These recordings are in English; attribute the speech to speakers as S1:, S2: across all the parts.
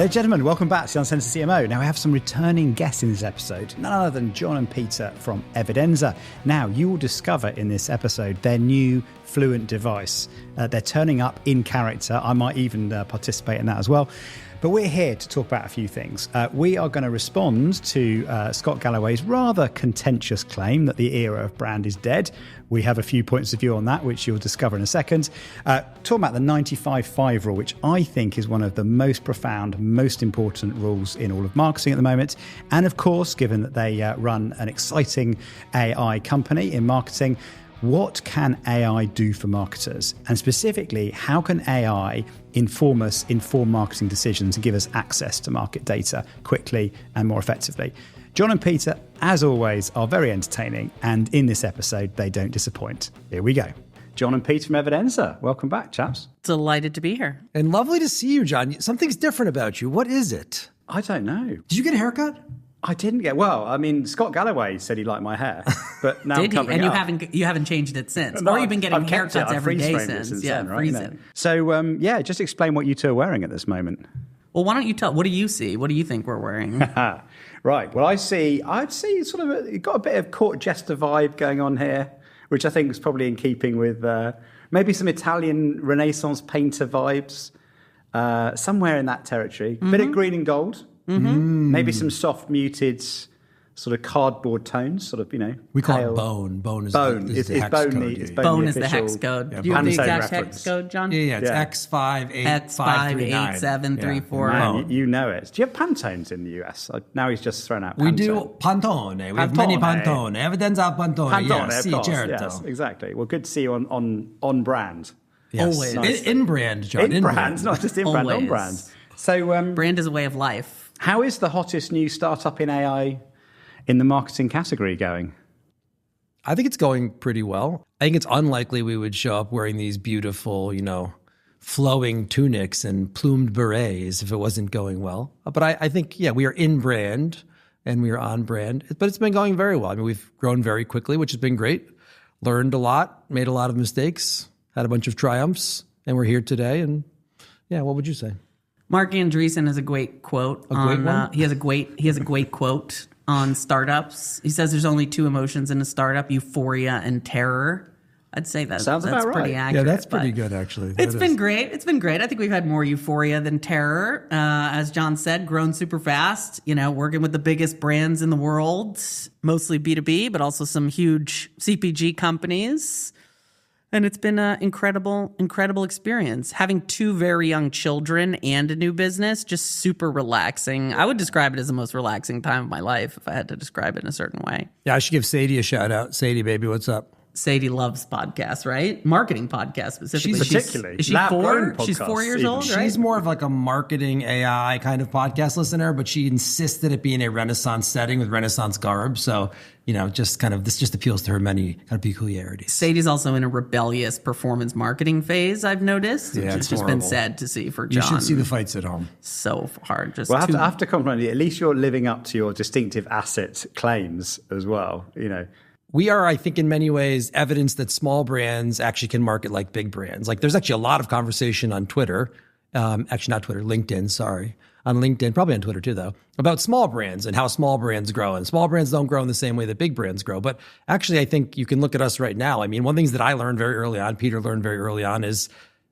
S1: Ladies and gentlemen, welcome back to the Uncensored CMO. Now, we have some returning guests in this episode, none other than Jon and Peter from Evidenza. Now, you will discover in this episode their new Fluent device. They're turning up in character. I might even participate in that as well. But we're here to talk about a few things. We are going to respond to Scott Galloway's rather contentious claim that the era of brand is dead. We have a few points of view on that, which you'll discover in a second. Talking about the 95-5 rule, which I think is one of the most profound, most important rules in all of marketing at the moment. And of course, given that they run an exciting AI company in marketing, what can AI do for marketers? And specifically, how can AI inform marketing decisions and give us access to market data quickly and more effectively? Jon and Peter, as always, are very entertaining, and in this episode, they don't disappoint. Here we go. Jon and Peter from Evidenza. Welcome back, chaps.
S2: Delighted to be here.
S3: And lovely to see you, Jon. Something's different about you. What is it?
S1: I don't know.
S3: Did you get a haircut?
S1: I didn't get, well, I mean, Scott Galloway said he liked my hair, but now
S2: Did he?
S1: covering
S2: And
S1: it up.
S2: you haven't changed it since?
S1: No,
S2: or you've been getting
S1: I've kept
S2: haircuts
S1: it.
S2: every day
S1: freeze-framed it
S2: since?
S1: then, right?
S2: freeze it.
S1: So, just explain what you two are wearing at this moment.
S2: Well, why don't you tell? What do you see? What do you think we're wearing?
S1: Right. Well, I'd see sort of got a bit of court jester vibe going on here, which I think is probably in keeping with maybe some Italian Renaissance painter vibes, somewhere in that territory. Mm-hmm. Bit of green and gold, maybe some soft muted sort of cardboard tones, sort of,
S3: we call it bone. Bone is the hex code.
S2: Bone is the hex code. Do you have the exact hex code, Jon?
S3: Yeah, it's X58539.
S2: X58734.
S1: You know it. Do you have Pantones in the US? Now he's just thrown out Pantone.
S3: We do Pantone. We have many Pantone. Evidenza Pantone.
S1: Yes, of course.
S3: Certo.
S1: Yes, exactly. Well, good to see you on brand.
S3: Yes.
S2: Always.
S3: Nice. In brand, Jon.
S1: In brand, not just in brand, on brand. So,
S2: brand is a way of life.
S1: How is the hottest new startup in AI in the marketing category going?
S3: I think it's going pretty well. I think it's unlikely we would show up wearing these beautiful, flowing tunics and plumed berets if it wasn't going well. But I think, we are in brand and we are on brand. But it's been going very well. I mean, we've grown very quickly, which has been great. Learned a lot, made a lot of mistakes, had a bunch of triumphs, and we're here today. And what would you say?
S2: Mark Andreessen has a great quote. He has a great quote on startups. He says there's only two emotions in a startup: euphoria and terror. I'd say that's pretty accurate.
S3: Yeah, that's pretty good, actually.
S2: It's been great. It's been great. I think we've had more euphoria than terror. As Jon said, grown super fast, working with the biggest brands in the world, mostly B2B, but also some huge CPG companies. And it's been an incredible experience. Having two very young children and a new business, just super relaxing. I would describe it as the most relaxing time of my life if I had to describe it in a certain way.
S3: Yeah, I should give Sadie a shout out. Sadie, baby, what's up?
S2: Sadie loves podcasts, right? Marketing podcasts specifically.
S1: Particularly.
S2: Is she 4? She's 4 years old, right?
S3: She's more of like a marketing AI kind of podcast listener, but she insisted it be in a Renaissance setting with Renaissance garb. So, this just appeals to her many kind of peculiarities.
S2: Sadie's also in a rebellious performance marketing phase, I've noticed.
S3: Yeah,
S2: it's just been sad to see for Jon.
S3: You should see the fights at home.
S2: So hard.
S1: I have to compliment you. At least you're living up to your distinctive asset claims as well,
S3: We are, I think, in many ways, evidence that small brands actually can market like big brands. Like, there's actually a lot of conversation on Twitter, actually not Twitter, LinkedIn, sorry. On LinkedIn, probably on Twitter too, though, about small brands and how small brands grow. And small brands don't grow in the same way that big brands grow. But actually, I think you can look at us right now. I mean, one of the things that I learned very early on, Peter learned very early on, is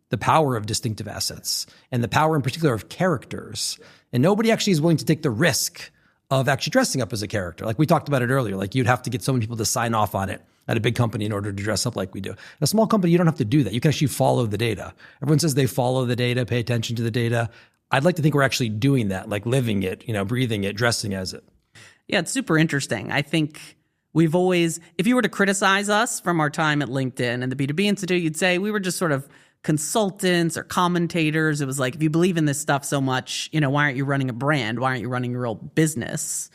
S3: the power of distinctive assets and the power in particular of characters. And nobody actually is willing to take the risk of actually dressing up as a character. Like we talked about it earlier, like you'd have to get so many people to sign off on it at a big company in order to dress up like we do. In a small company, you don't have to do that. You can actually follow the data. Everyone says they follow the data, pay attention to the data. I'd like to think we're actually doing that, like living it, breathing it, dressing as it.
S2: Yeah, it's super interesting. I think we've always, if you were to criticize us from our time at LinkedIn and the B2B Institute, you'd say we were just sort of consultants or commentators. It was like, if you believe in this stuff so much, why aren't you running a brand? Why aren't you running a real business?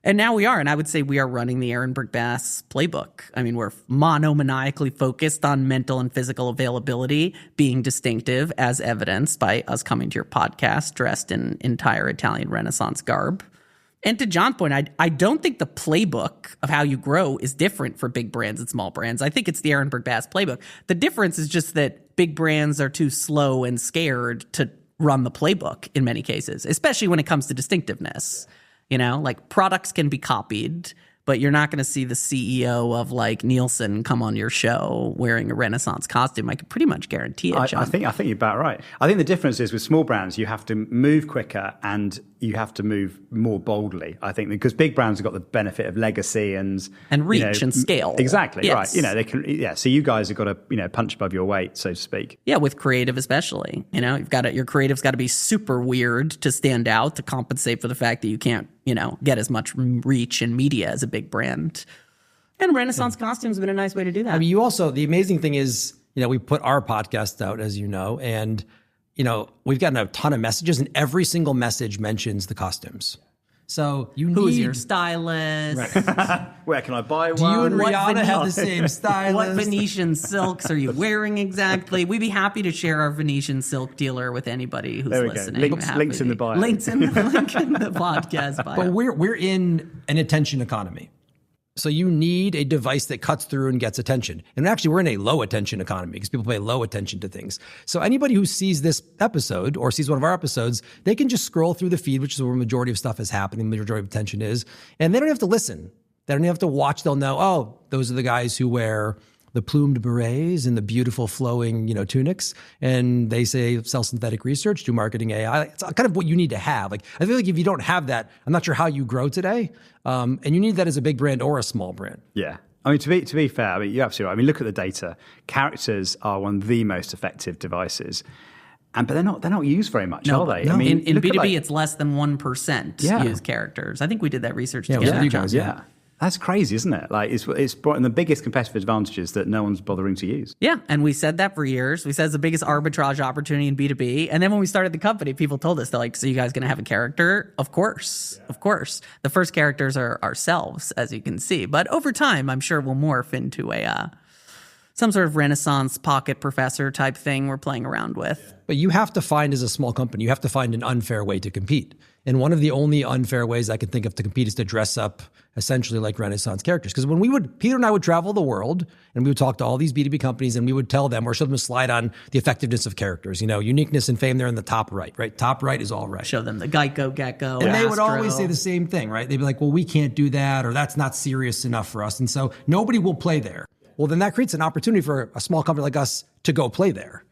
S2: And now we are. And I would say we are running the Aaron Bass playbook. I mean, we're monomaniacally focused on mental and physical availability being distinctive, as evidenced by us coming to your podcast dressed in entire Italian Renaissance garb. And to Jon's point, I don't think the playbook of how you grow is different for big brands and small brands. I think it's the Aaron Bass playbook. The difference is just that big brands are too slow and scared to run the playbook in many cases, especially when it comes to distinctiveness. You know, like products can be copied, but you're not going to see the CEO of like Nielsen come on your show wearing a Renaissance costume. I can pretty much guarantee it, Jon.
S1: I think you're about right. I think the difference is with small brands, you have to move quicker and you have to move more boldly. I think because big brands have got the benefit of legacy and
S2: reach and scale.
S1: Exactly,
S2: yes.
S1: Right. You know, they can. Yeah. So you guys have got to punch above your weight, so to speak.
S2: Yeah, with creative especially. You know, your creative's got to be super weird to stand out to compensate for the fact that you can't get as much reach and media as a big brand. And Renaissance costumes have been a nice way to do that.
S3: I mean, the amazing thing is, we put our podcast out, as you know, and, we've gotten a ton of messages and every single message mentions the costumes. So
S2: who's your stylist?
S1: Right. Where can I buy one?
S3: Do you and Rihanna have the same stylist?
S2: What Venetian silks are you wearing exactly? We'd be happy to share our Venetian silk dealer with anybody who's listening.
S1: Links in the bio.
S2: Link in the podcast bio.
S3: But we're in an attention economy. So you need a device that cuts through and gets attention. And actually, we're in a low attention economy because people pay low attention to things. So anybody who sees this episode or sees one of our episodes, they can just scroll through the feed, which is where the majority of stuff is happening, the majority of attention is. And they don't have to listen. They don't have to watch. They'll know, oh, those are the guys who wear the plumed berets and the beautiful flowing, tunics. And they say sell synthetic research, do marketing AI. It's kind of what you need to have. Like, I feel like if you don't have that, I'm not sure how you grow today. And you need that as a big brand or a small brand.
S1: Yeah. I mean, to be fair, I mean, you're absolutely right. I mean, look at the data. Characters are one of the most effective devices. But they're not used very much, are they?
S2: No.
S1: I mean,
S2: in B2B, it's less than 1% use characters. I think we did that research together.
S3: You guys,
S1: yeah. That's crazy, isn't it? Like it's brought in the biggest competitive advantages that no one's bothering to use.
S2: Yeah, and we said that for years. We said it's the biggest arbitrage opportunity in B2B. And then when we started the company, people told us, they're like, so you guys going to have a character? Of course. Yeah. Of course. The first characters are ourselves, as you can see. But over time, I'm sure we'll morph into some sort of Renaissance pocket professor type thing we're playing around with.
S3: But you have to find, as a small company, you have to find an unfair way to compete. And one of the only unfair ways I can think of to compete is to dress up essentially like Renaissance characters. Because when Peter and I would travel the world and we would talk to all these B2B companies and we would tell them or show them a slide on the effectiveness of characters, uniqueness and fame, they're in the top right? Top right is all right.
S2: Show them the Geico, Gecko,
S3: and they would always say the same thing, right? They'd be like, well, we can't do that, or that's not serious enough for us. And so nobody will play there. Well, then that creates an opportunity for a small company like us to go play there.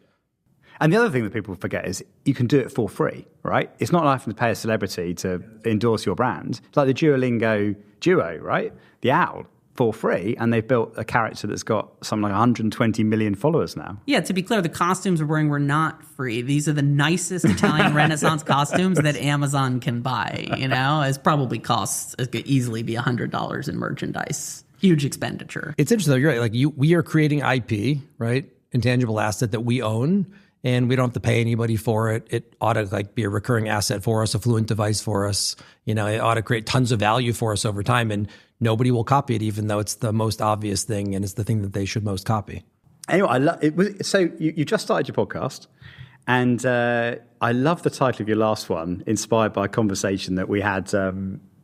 S1: And the other thing that people forget is you can do it for free, right? It's not like having to pay a celebrity to endorse your brand. It's like the Duolingo duo, right? The owl, for free, and they've built a character that's got something like 120 million followers now.
S2: Yeah, to be clear, the costumes we're wearing were not free. These are the nicest Italian Renaissance costumes that Amazon can buy, It probably costs, it could easily be $100 in merchandise. Huge expenditure.
S3: It's interesting, though. You're right. Like we are creating IP, right? Intangible asset that we own. And we don't have to pay anybody for it. It ought to be a recurring asset for us, a fluent device for us. It ought to create tons of value for us over time. And nobody will copy it, even though it's the most obvious thing and it's the thing that they should most copy.
S1: Anyway, so you just started your podcast, and I love the title of your last one, inspired by a conversation that we had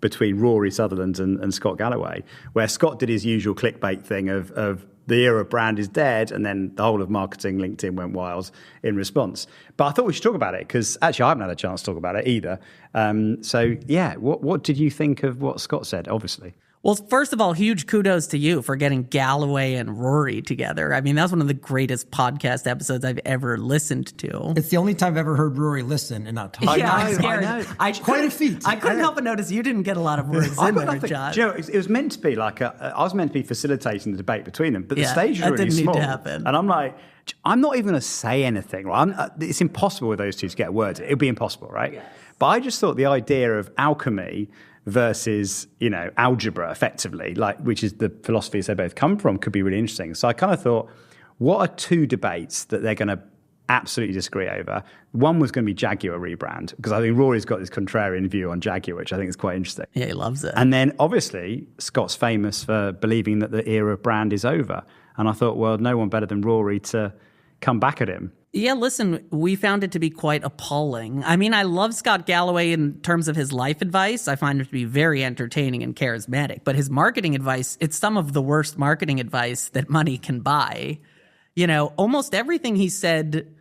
S1: between Rory Sutherland and Scott Galloway, where Scott did his usual clickbait thing of the era of brand is dead, and then the whole of marketing, LinkedIn went wild in response. But I thought we should talk about it because actually I haven't had a chance to talk about it either. What did you think of what Scott said, obviously?
S2: Well, first of all, huge kudos to you for getting Galloway and Rory together. I mean, that's one of the greatest podcast episodes I've ever listened to.
S3: It's the only time I've ever heard Rory listen and not talk.
S2: Yeah, I'm scared.
S3: I know. Quite a feet.
S2: I couldn't help but notice you didn't get a lot of words in there, Jon.
S1: Do you know, it was meant to be like I was meant to be facilitating the debate between them, but the stage was really small.
S2: Need to happen.
S1: And I'm like, I'm not even going to say anything. Right? It's impossible with those two to get words. It would be impossible, right? Yes. But I just thought the idea of alchemy versus, algebra, effectively, which is the philosophies they both come from, could be really interesting. So I kind of thought, what are two debates that they're going to absolutely disagree over? One was going to be Jaguar rebrand, because I think Rory's got this contrarian view on Jaguar, which I think is quite interesting.
S2: Yeah, he loves it.
S1: And then, obviously, Scott's famous for believing that the era of brand is over. And I thought, well, no one better than Rory to come back at him.
S2: Yeah, listen, we found it to be quite appalling. I mean, I love Scott Galloway in terms of his life advice. I find it to be very entertaining and charismatic. But his marketing advice, it's some of the worst marketing advice that money can buy. Almost everything he said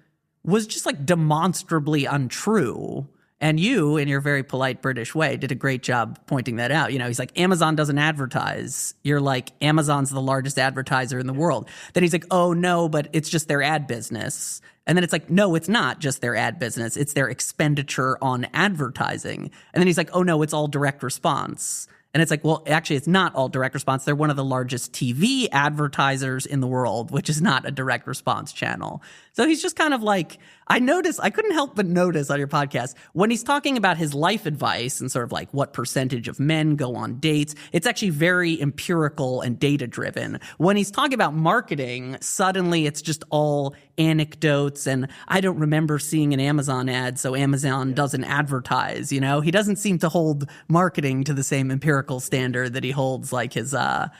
S2: was just like demonstrably untrue. And you, in your very polite British way, did a great job pointing that out. You know, he's like, Amazon doesn't advertise. You're like, Amazon's the largest advertiser in the world. Then he's like, oh no, but it's just their ad business. And then it's like, no, it's not just their ad business. It's their expenditure on advertising. And then he's like, oh no, it's all direct response. And it's like, well, actually, it's not all direct response. They're one of the largest TV advertisers in the world, which is not a direct response channel. So he's just kind of like, I couldn't help but notice on your podcast, when he's talking about his life advice and sort of like what percentage of men go on dates, it's actually very empirical and data driven. When he's talking about marketing, suddenly it's just all anecdotes and I don't remember seeing an Amazon ad, so Amazon doesn't advertise, you know? He doesn't seem to hold marketing to the same empirical standard that he holds like his, as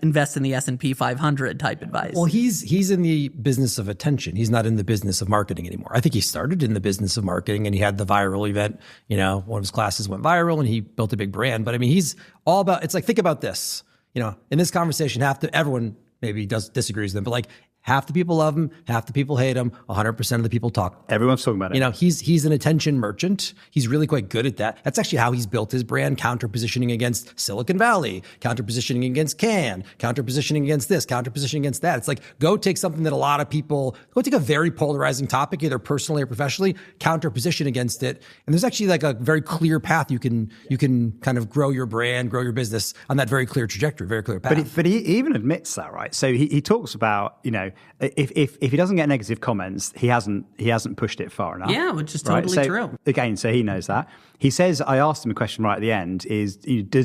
S2: invest in the S&P 500 type advice.
S3: Well, he's in the business of attention. He's not in the business of marketing anymore. I think he started in the business of marketing and he had the viral event, one of his classes went viral and he built a big brand. But I mean, he's all about, it's like, think about this, in this conversation, everyone maybe disagrees with him, but like half the people love him, half the people hate him, 100% of the people talk.
S1: Everyone's talking about it.
S3: He's an attention merchant. He's really quite good at that. That's actually how he's built his brand, counter-positioning against Silicon Valley, counter-positioning against Cannes, counter-positioning against this, counter-positioning against that. It's like, go take something that a lot of people, go take a very polarizing topic, either personally or professionally, counter-position against it. And there's actually like a very clear path you can kind of grow your brand, grow your business on that very clear trajectory, very clear path.
S1: But he even admits that, right? So he talks about, if he doesn't get negative comments, he hasn't pushed it far enough.
S2: Yeah, which is totally
S1: right?
S2: true.
S1: Again, so he knows that. He says, I asked him a question right at the end,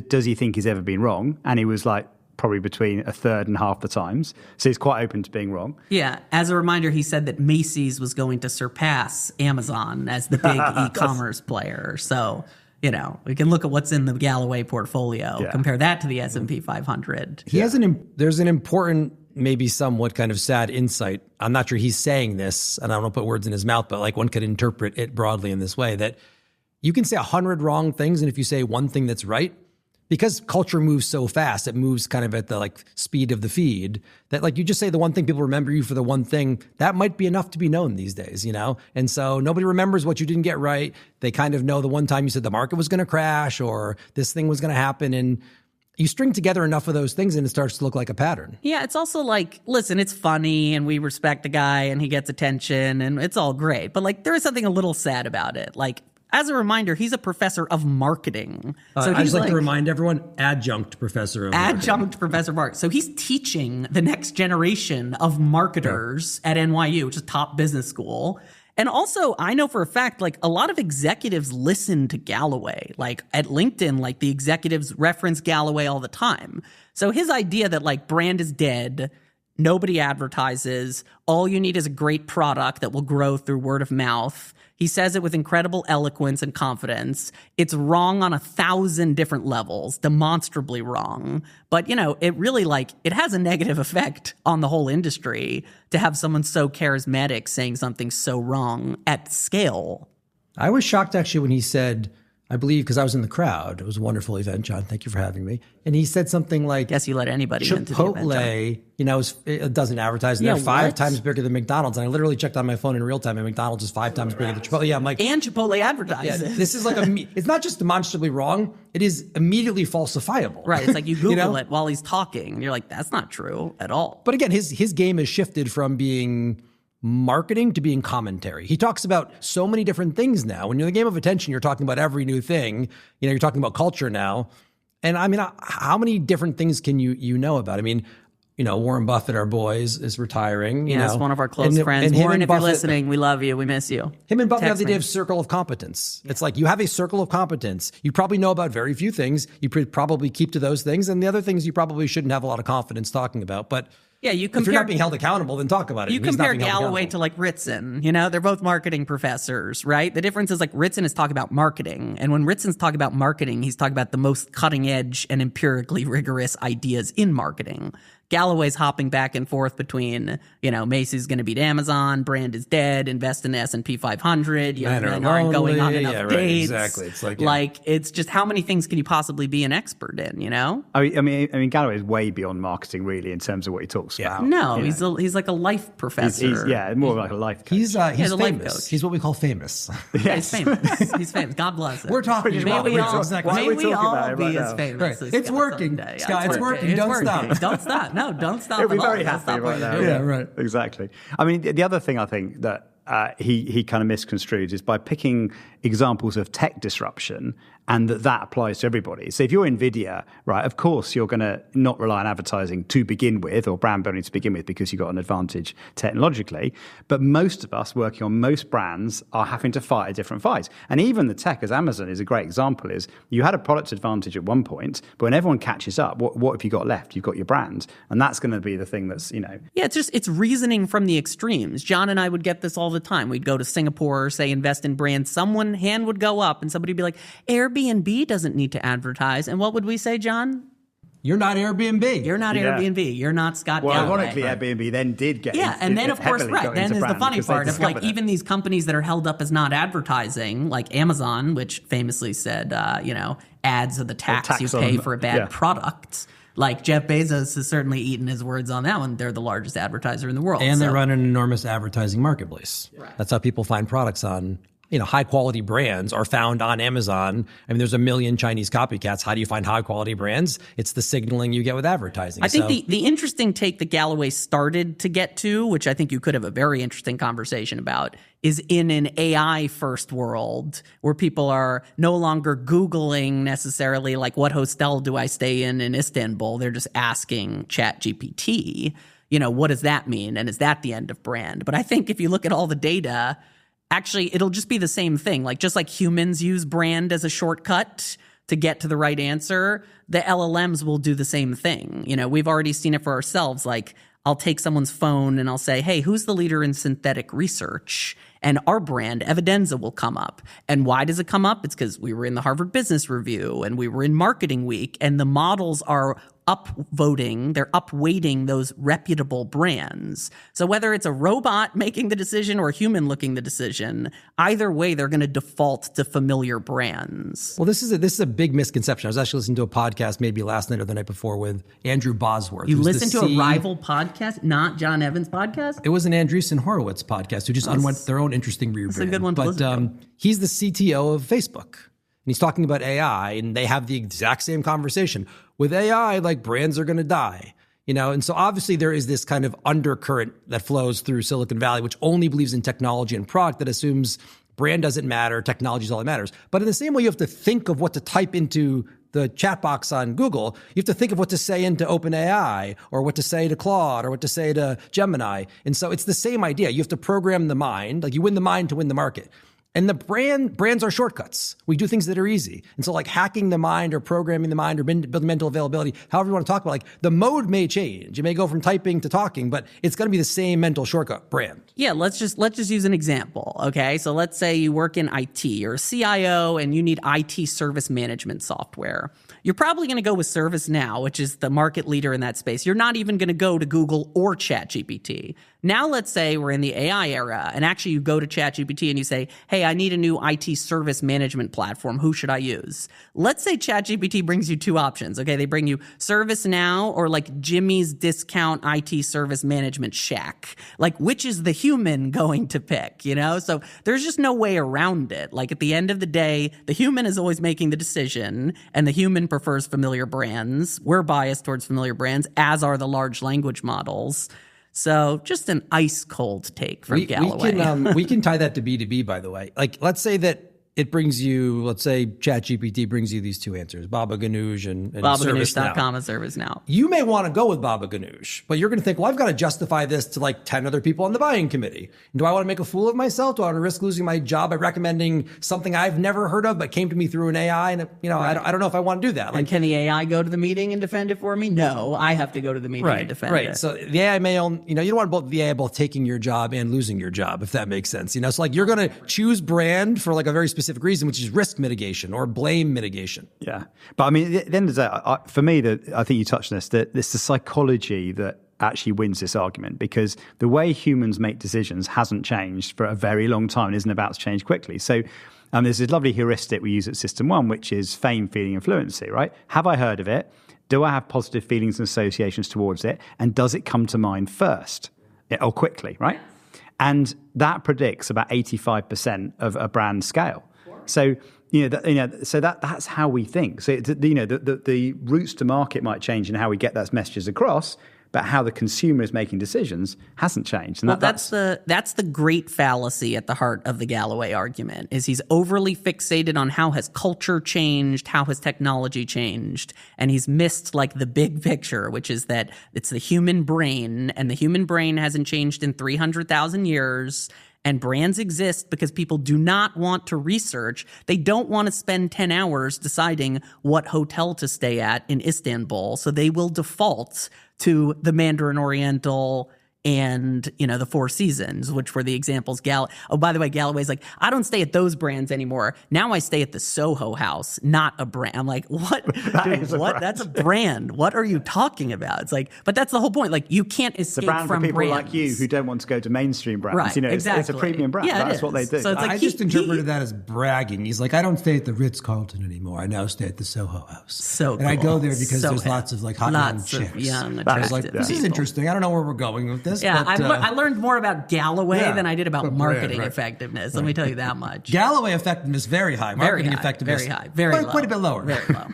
S1: does he think he's ever been wrong? And he was like, probably between a third and half the times. So he's quite open to being wrong.
S2: Yeah. As a reminder, he said that Macy's was going to surpass Amazon as the big e-commerce player. So, we can look at what's in the Galloway portfolio, compare that to the S&P 500.
S3: There's an important, maybe somewhat kind of sad insight. I'm not sure he's saying this, and I don't want to put words in his mouth, but like one could interpret it broadly in this way, that you can say 100 wrong things, and if you say one thing that's right, because culture moves so fast, it moves kind of at the like speed of the feed, that like you just say the one thing, people remember you for the one thing, that might be enough to be known these days, And so nobody remembers what you didn't get right. They kind of know the one time you said the market was going to crash or this thing was going to happen, and you string together enough of those things and it starts to look like a pattern.
S2: Yeah, it's also like, listen, it's funny and we respect the guy and he gets attention and it's all great. But like there is something a little sad about it. Like, as a reminder, he's a professor of marketing. So
S3: I just like to remind everyone, adjunct professor of marketing.
S2: So he's teaching the next generation of marketers at NYU, which is top business school. And also, I know for a fact, like a lot of executives listen to Galloway. Like at LinkedIn, like the executives reference Galloway all the time. So his idea that like brand is dead, nobody advertises, all you need is a great product that will grow through word of mouth. He says it with incredible eloquence and confidence. It's wrong on 1,000 different levels, demonstrably wrong. But, it really it has a negative effect on the whole industry to have someone so charismatic saying something so wrong at scale.
S3: I was shocked actually when he said, I believe, because I was in the crowd. It was a wonderful event, John. Thank you for having me. And he said something like,
S2: guess you let anybody into the event,
S3: Chipotle, it doesn't advertise. They're 5 times bigger than McDonald's. And I literally checked on my phone in real time, and McDonald's is 5 times bigger than Chipotle. Yeah, I'm like,
S2: and Chipotle advertises.
S3: Yeah, this is like it's not just demonstrably wrong. It is immediately falsifiable.
S2: Right. It's like you Google it while he's talking, and you're like, that's not true at all.
S3: But again, his game has shifted from being marketing to being commentary. He talks about so many different things now. When you're in the game of attention, you're talking about every new thing. You're talking about culture now. And I mean, how many different things can you know about? I mean, Warren Buffett, our boys, is retiring.
S2: Yes, one of our close friends. Warren, if you're listening, we love you. We miss you.
S3: Him and Buffett have the idea of circle of competence. Yeah. It's like you have a circle of competence. You probably know about very few things. You probably keep to those things. And the other things you probably shouldn't have a lot of confidence talking about. But
S2: yeah, if
S3: you're not being held accountable, then talk about it.
S2: You compare Galloway to like Ritson, they're both marketing professors, right? The difference is like Ritson is talking about marketing. And when Ritson's talking about marketing, he's talking about the most cutting edge and empirically rigorous ideas in marketing. Galloway's hopping back and forth between, Macy's going to beat Amazon, brand is dead, invest in the S&P 500, young men aren't going on enough dates.
S3: Exactly. It's
S2: it's just how many things can you possibly be an expert in,
S1: I mean, Galloway is way beyond marketing, really, in terms of what he talks about.
S2: No, he's like a life professor.
S1: He's more like a life coach.
S3: He's
S2: a
S3: famous.
S2: life coach.
S3: He's what we call famous.
S2: Yeah, he's famous. He's famous. God bless him.
S3: We're talking
S2: May
S3: about
S2: we all,
S3: exactly.
S2: may we all be
S1: right
S2: as
S1: now?
S2: famous as
S3: It's
S2: Scott
S3: working,
S2: someday.
S3: Scott. It's working.
S2: It's
S3: Don't
S2: working.
S3: stop.
S2: Don't stop. No, don't stop.
S1: He'll be
S2: at all.
S1: very
S2: Don't
S1: happy
S2: stop what
S1: right
S2: you're
S1: now.
S2: doing.
S3: Yeah, right.
S1: Exactly. I mean, the other thing I think that he kind of misconstrued is by picking examples of tech disruption and that applies to everybody. So if you're NVIDIA, right, of course you're going to not rely on advertising to begin with or brand building to begin with because you've got an advantage technologically. But most of us working on most brands are having to fight a different fight. And even the tech, as Amazon is a great example, is you had a product advantage at one point, but when everyone catches up, what have you got left? You've got your brand. And that's going to be the thing that's,
S2: Yeah, it's reasoning from the extremes. John and I would get this all the time. We'd go to Singapore, say invest in brands. Someone hand would go up and somebody would be like, Airbnb doesn't need to advertise. And what would we say, John?
S3: You're not Airbnb.
S2: You're not Airbnb. You're not Scott
S1: Well,
S2: Galloway.
S1: ironically, Airbnb then did get
S2: and then of course, right. Then is the funny part of like
S1: it.
S2: even these companies that are held up as not advertising, like Amazon, which famously said, ads are the tax you pay for a bad product. Like Jeff Bezos has certainly eaten his words on that one. They're the largest advertiser in the world.
S3: And they run an enormous advertising marketplace. Right. That's how people find products on, high quality brands are found on Amazon. I mean, there's a million Chinese copycats. How do you find high quality brands? It's the signaling you get with advertising.
S2: I think the interesting take that Galloway started to get to, which I think you could have a very interesting conversation about, is in an AI first world where people are no longer Googling necessarily like what hostel do I stay in Istanbul. They're just asking ChatGPT, what does that mean? And is that the end of brand? But I think if you look at all the data, actually, it'll just be the same thing. Like just like humans use brand as a shortcut to get to the right answer, the LLMs will do the same thing. We've already seen it for ourselves. Like I'll take someone's phone and I'll say, hey, who's the leader in synthetic research? And our brand, Evidenza, will come up. And why does it come up? It's because we were in the Harvard Business Review and we were in Marketing Week, and the models are they're upweighting those reputable brands. So whether it's a robot making the decision or a human looking the decision, either way, they're going to default to familiar brands.
S3: Well, this is a big misconception. I was actually listening to a podcast maybe last night or the night before with Andrew Bosworth.
S2: You listened to a rival podcast, not John Evans' podcast?
S3: It was an Andreessen Horowitz podcast who just unwent their own interesting rebrand.
S2: That's a good one to listen to.
S3: He's the CTO of Facebook. And he's talking about AI, and they have the exact same conversation. With AI, like brands are going to die, and so obviously there is this kind of undercurrent that flows through Silicon Valley, which only believes in technology and product that assumes brand doesn't matter, technology is all that matters. But in the same way, you have to think of what to type into the chat box on Google. You have to think of what to say into OpenAI or what to say to Claude or what to say to Gemini. And so it's the same idea. You have to program the mind, like you win the mind to win the market. And the brands are shortcuts. We do things that are easy. And so like hacking the mind or programming the mind or building mental availability, however you want to talk about, like the mode may change. You may go from typing to talking, but it's going to be the same mental shortcut brand.
S2: Yeah, let's just use an example. Okay. So let's say you work in IT, you're a CIO and you need IT service management software. You're probably going to go with ServiceNow, which is the market leader in that space. You're not even going to go to Google or ChatGPT. Now let's say we're in the AI era and actually you go to ChatGPT and you say, hey, I need a new IT service management platform. Who should I use? Let's say ChatGPT brings you two options. Okay, they bring you ServiceNow or like Jimmy's Discount IT Service Management Shack. Like which is the human going to pick, So there's just no way around it. Like at the end of the day, the human is always making the decision and the human prefers familiar brands. We're biased towards familiar brands, as are the large language models. So just an ice cold take from Galloway.
S3: We can tie that to B2B, by the way. Like, let's say that it brings you, let's say ChatGPT brings you these two answers, Baba Ganoush and
S2: BabaGanoush.com and ServiceNow.
S3: You may want to go with Baba Ganoush, but you're going to think, well, I've got to justify this to like 10 other people on the buying committee. Do I want to make a fool of myself? Do I want to risk losing my job by recommending something I've never heard of but came to me through an AI? And right. I don't know if I want to do that.
S2: And can the AI go to the meeting and defend it for me? No, I have to go to the meeting and defend it.
S3: Right. So the AI may own, you don't want the AI both taking your job and losing your job, if that makes sense. So like you're going to choose brand for like a very specific specific reason, which is risk mitigation or blame mitigation.
S1: Yeah. But I mean, at the end of the day, for me, I think you touched on this, that it's the psychology that actually wins this argument, because the way humans make decisions hasn't changed for a very long time and isn't about to change quickly. So there's this lovely heuristic we use at System 1, which is fame, feeling, and fluency, right? Have I heard of it? Do I have positive feelings and associations towards it? And does it come to mind first or quickly, right? And that predicts about 85% of a brand scale. So, that's how we think. So, the routes to market might change and how we get those messages across, but how the consumer is making decisions hasn't changed. And
S2: that's the great fallacy at the heart of the Galloway argument, is he's overly fixated on how has culture changed, how has technology changed, and he's missed like the big picture, which is that it's the human brain, and the human brain hasn't changed in 300,000 years. And brands exist because people do not want to research. They don't want to spend 10 hours deciding what hotel to stay at in Istanbul. So they will default to the Mandarin Oriental and, the Four Seasons, which were the examples. Oh, by the way, Galloway's like, I don't stay at those brands anymore. Now I stay at the Soho House, not a brand. I'm like, what? Dude, what? That's a brand. What are you talking about? It's like, but that's the whole point. Like, you can't escape from brands.
S1: It's a brand for people like you who don't want to go to mainstream brands.
S2: Right, exactly.
S1: It's a premium brand.
S2: Yeah,
S1: that's what they do.
S2: So it's like
S3: I just interpreted that as bragging. He's like, I don't stay at the Ritz-Carlton anymore. I now stay at the Soho House.
S2: So
S3: and
S2: cool.
S3: I go there because
S2: so
S3: there's lots of like hot young chicks.
S2: Young,
S3: I was like, this is interesting. I don't know where we're going with this.
S2: Yeah,
S3: but,
S2: I learned more about Galloway than I did about marketing effectiveness. Let me tell you that much.
S3: Galloway effectiveness very high. Marketing effectiveness
S2: very high. Very low.
S3: Quite a bit lower.
S2: Very low.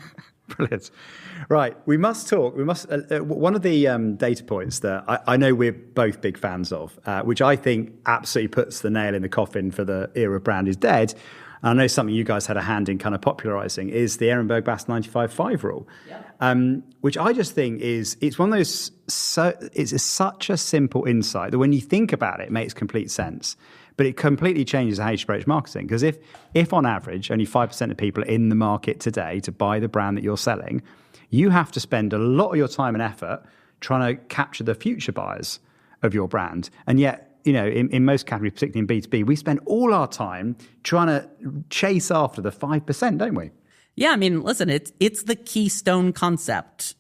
S1: Brilliant. Right, we must talk. One of the data points that I know we're both big fans of, which I think absolutely puts the nail in the coffin for the era of brand is dead. And I know something you guys had a hand in kind of popularizing is the Ehrenberg-Bass 95-5 rule, which I just think it's one of those. It's such a simple insight that when you think about it, it makes complete sense. But it completely changes how you approach marketing. Because if on average only 5% of people are in the market today to buy the brand that you're selling, you have to spend a lot of your time and effort trying to capture the future buyers of your brand. And yet, in most categories, particularly in B2B, we spend all our time trying to chase after the 5%, don't we?
S2: Yeah, I mean, listen, it's the keystone concept.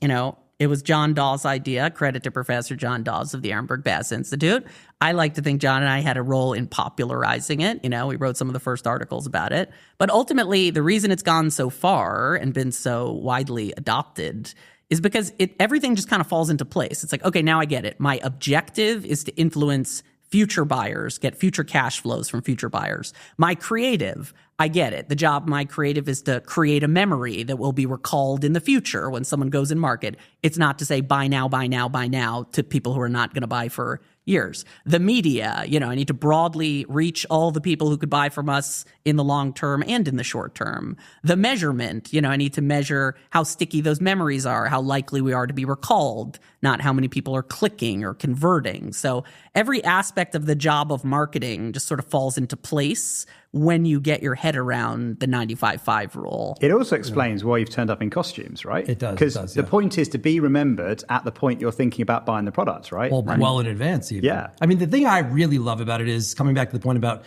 S2: It was John Dawes' idea. Credit to Professor John Dawes of the Ehrenberg-Bass Institute. I like to think John and I had a role in popularizing it. We wrote some of the first articles about it. But ultimately, the reason it's gone so far and been so widely adopted is because everything just kind of falls into place. It's like, okay, now I get it. My objective is to influence future buyers, get future cash flows from future buyers. My creative, I get it. The job of my creative is to create a memory that will be recalled in the future when someone goes in market. It's not to say buy now, buy now, buy now to people who are not going to buy for years. The media, I need to broadly reach all the people who could buy from us in the long term and in the short term. The measurement, I need to measure how sticky those memories are, how likely we are to be recalled, not how many people are clicking or converting. So every aspect of the job of marketing just sort of falls into place when you get your head around the 95-5 rule.
S1: It also explains why you've turned up in costumes, right?
S3: It does.
S1: Because the point is to be remembered at the point you're thinking about buying the product, right?
S3: Well in advance even.
S1: Yeah.
S3: I mean, the thing I really love about it is coming back to the point about,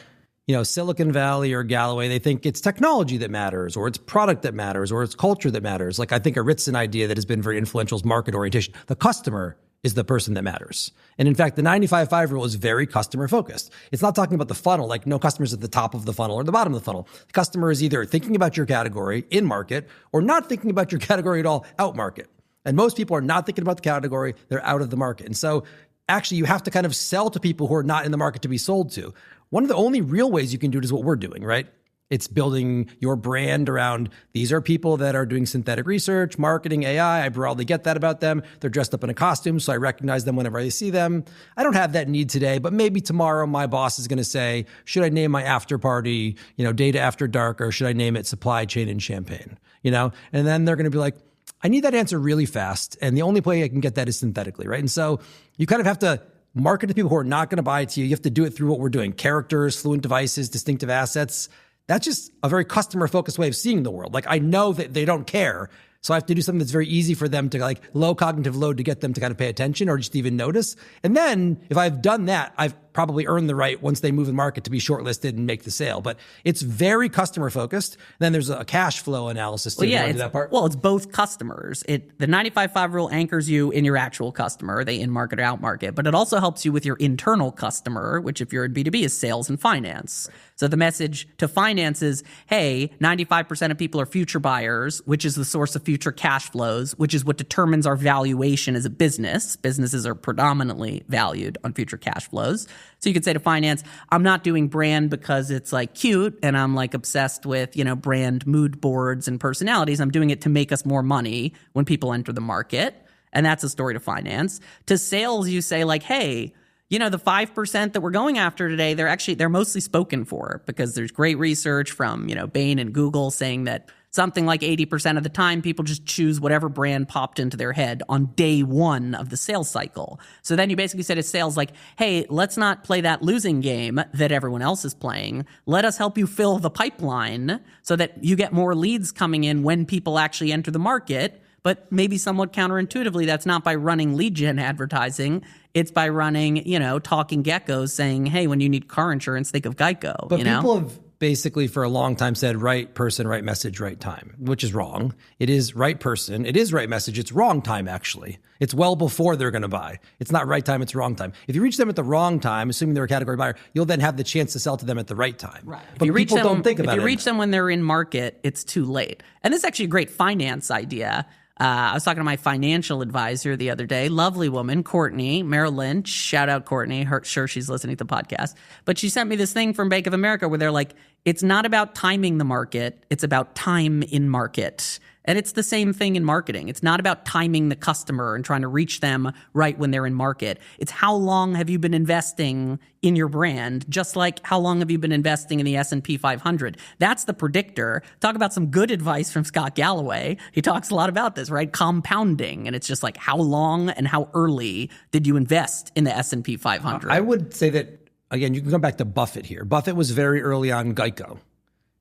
S3: Silicon Valley or Galloway, they think it's technology that matters, or it's product that matters, or it's culture that matters. Like I think a Ritzen idea that has been very influential is market orientation. The customer is the person that matters. And in fact, the 95-5 rule is very customer focused. It's not talking about the funnel, like no customer's at the top of the funnel or the bottom of the funnel. The customer is either thinking about your category in market or not thinking about your category at all out market. And most people are not thinking about the category, they're out of the market. And so actually you have to kind of sell to people who are not in the market to be sold to. One of the only real ways you can do it is what we're doing, right? It's building your brand around, these are people that are doing synthetic research, marketing, AI. I broadly get that about them. They're dressed up in a costume, so I recognize them whenever I see them. I don't have that need today, but maybe tomorrow my boss is going to say, should I name my after party, Data After Dark, or should I name it Supply Chain and Champagne? And then they're going to be like, I need that answer really fast. And the only way I can get that is synthetically, right? And so you kind of have to market to people who are not going to buy it to you. You have to do it through what we're doing. Characters, fluent devices, distinctive assets. That's just a very customer-focused way of seeing the world. Like, I know that they don't care, so I have to do something that's very easy for them to, like, low cognitive load to get them to kind of pay attention or just even notice. And then, if I've done that, I've probably earn the right once they move in market to be shortlisted and make the sale. But it's very customer focused. Then there's a cash flow analysis too.
S2: Well, yeah, it's both customers. The 95-5 rule anchors you in your actual customer, they in-market or out-market, but it also helps you with your internal customer, which if you're in B2B is sales and finance. So the message to finance is, hey, 95% of people are future buyers, which is the source of future cash flows, which is what determines our valuation as a business. Businesses are predominantly valued on future cash flows. So you could say to finance, I'm not doing brand because it's like cute and I'm like obsessed with, brand mood boards and personalities. I'm doing it to make us more money when people enter the market. And that's a story to finance. To sales, you say like, hey, the 5% that we're going after today, they're mostly spoken for because there's great research from, Bain and Google saying that something like 80% of the time, people just choose whatever brand popped into their head on day one of the sales cycle. So then you basically say to sales like, hey, let's not play that losing game that everyone else is playing. Let us help you fill the pipeline so that you get more leads coming in when people actually enter the market. But maybe somewhat counterintuitively, that's not by running lead gen advertising. It's by running, talking geckos saying, hey, when you need car insurance, think of Geico.
S3: But people have basically for a long time said right person, right message, right time, which is wrong. It is right person. It is right message. It's wrong time, actually. It's well before they're going to buy. It's not right time. It's wrong time. If you reach them at the wrong time, assuming they're a category buyer, you'll then have the chance to sell to them at the right time.
S2: Right.
S3: But people don't think about it.
S2: If you reach them when they're in market, it's too late. And this is actually a great finance idea. I was talking to my financial advisor the other day, lovely woman, Courtney, Merrill Lynch. Shout out Courtney. Sure she's listening to the podcast. But she sent me this thing from Bank of America where they're like, it's not about timing the market. It's about time in market. And it's the same thing in marketing. It's not about timing the customer and trying to reach them right when they're in market. It's how long have you been investing in your brand, just like how long have you been investing in the S&P 500. That's the predictor. Talk about some good advice from Scott Galloway. He talks a lot about this, right? Compounding. And it's just like how long and how early did you invest in the S&P 500?
S3: I would say that, again, you can come back to Buffett here. Buffett was very early on Geico.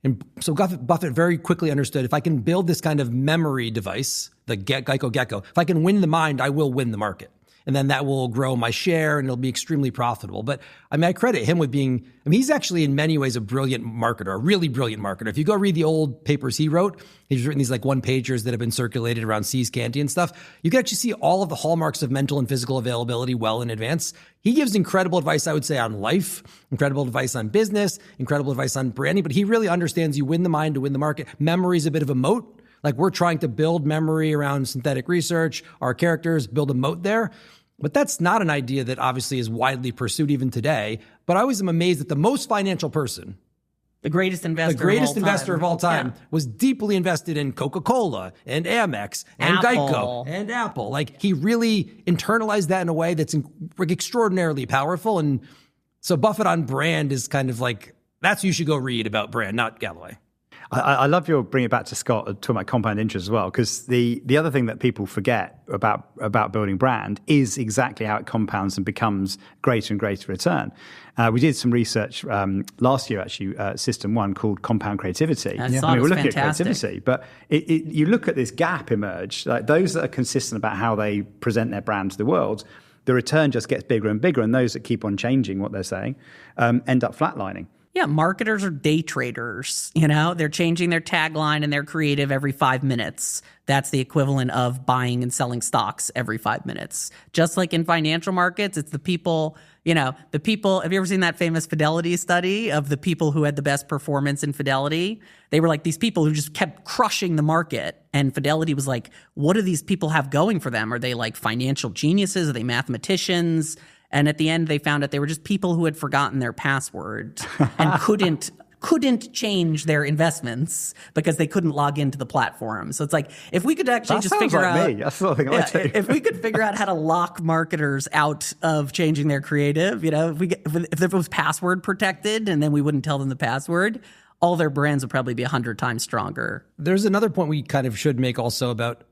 S3: And so Buffett very quickly understood if I can build this kind of memory device, the Geico Gecko, if I can win the mind, I will win the market. And then that will grow my share and it'll be extremely profitable. But I credit him with being, he's actually in many ways a brilliant marketer, a really brilliant marketer. If you go read the old papers he wrote, he's written these like one-pagers that have been circulated around See's Candy and stuff. You can actually see all of the hallmarks of mental and physical availability well in advance. He gives incredible advice, I would say, on life, incredible advice on business, incredible advice on branding, but he really understands you win the mind to win the market. Memory is a bit of a moat. Like we're trying to build memory around synthetic research, our characters, build a moat there. But that's not an idea that obviously is widely pursued even today. But I always am amazed that the most financial person,
S2: the greatest investor
S3: of all time was deeply invested in Coca-Cola and Amex and Geico and Apple. Like he really internalized that in a way that's extraordinarily powerful. And so Buffett on brand is kind of like, that's what you should go read about brand, not Galloway.
S1: I love your bring it back to Scott, talking about compound interest as well, because the other thing that people forget about building brand is exactly how it compounds and becomes greater and greater return. We did some research last year, actually, System 1 called Compound Creativity.
S2: We're
S1: looking at creativity, but you look at this gap emerge, like those that are consistent about how they present their brand to the world, the return just gets bigger and bigger, and those that keep on changing what they're saying end up flatlining.
S2: Yeah, marketers are day traders. They're changing their tagline and their creative every 5 minutes. That's the equivalent of buying and selling stocks every 5 minutes. Just like in financial markets, it's the people, have you ever seen that famous Fidelity study of the people who had the best performance in Fidelity? They were like these people who just kept crushing the market. And Fidelity was like, what do these people have going for them? Are they like financial geniuses? Are they mathematicians? And at the end, they found out they were just people who had forgotten their password and couldn't change their investments because they couldn't log into the platform. So it's like, if we could actually just figure out,
S1: me. That's the thing I do.
S2: If we could figure out how to lock marketers out of changing their creative, if it was password protected and then we wouldn't tell them the password, all their brands would probably be 100 times stronger.
S3: There's another point we kind of should make also about,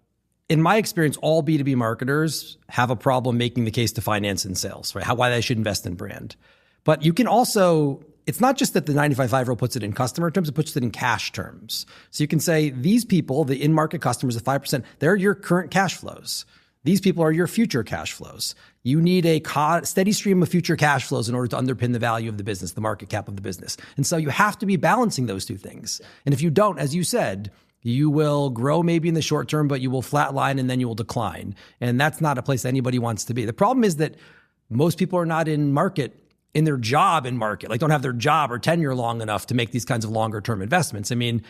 S3: in my experience, all B2B marketers have a problem making the case to finance and sales, right? Why they should invest in brand. But you can also, it's not just that the 95/5 rule puts it in customer terms, it puts it in cash terms. So you can say these people, the in-market customers, the 5%, they're your current cash flows. These people are your future cash flows. You need a steady stream of future cash flows in order to underpin the value of the business, the market cap of the business. And so you have to be balancing those two things. And if you don't, as you said, you will grow maybe in the short term, but you will flatline and then you will decline. And that's not a place anybody wants to be. The problem is that most people are not in their job in market, like don't have their job or tenure long enough to make these kinds of longer term investments. I mean,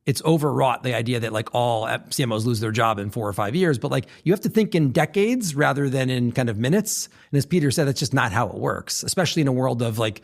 S3: it's overwrought, the idea that like all CMOs lose their job in 4 or 5 years, but like you have to think in decades rather than in kind of minutes. And as Peter said, that's just not how it works, especially in a world of like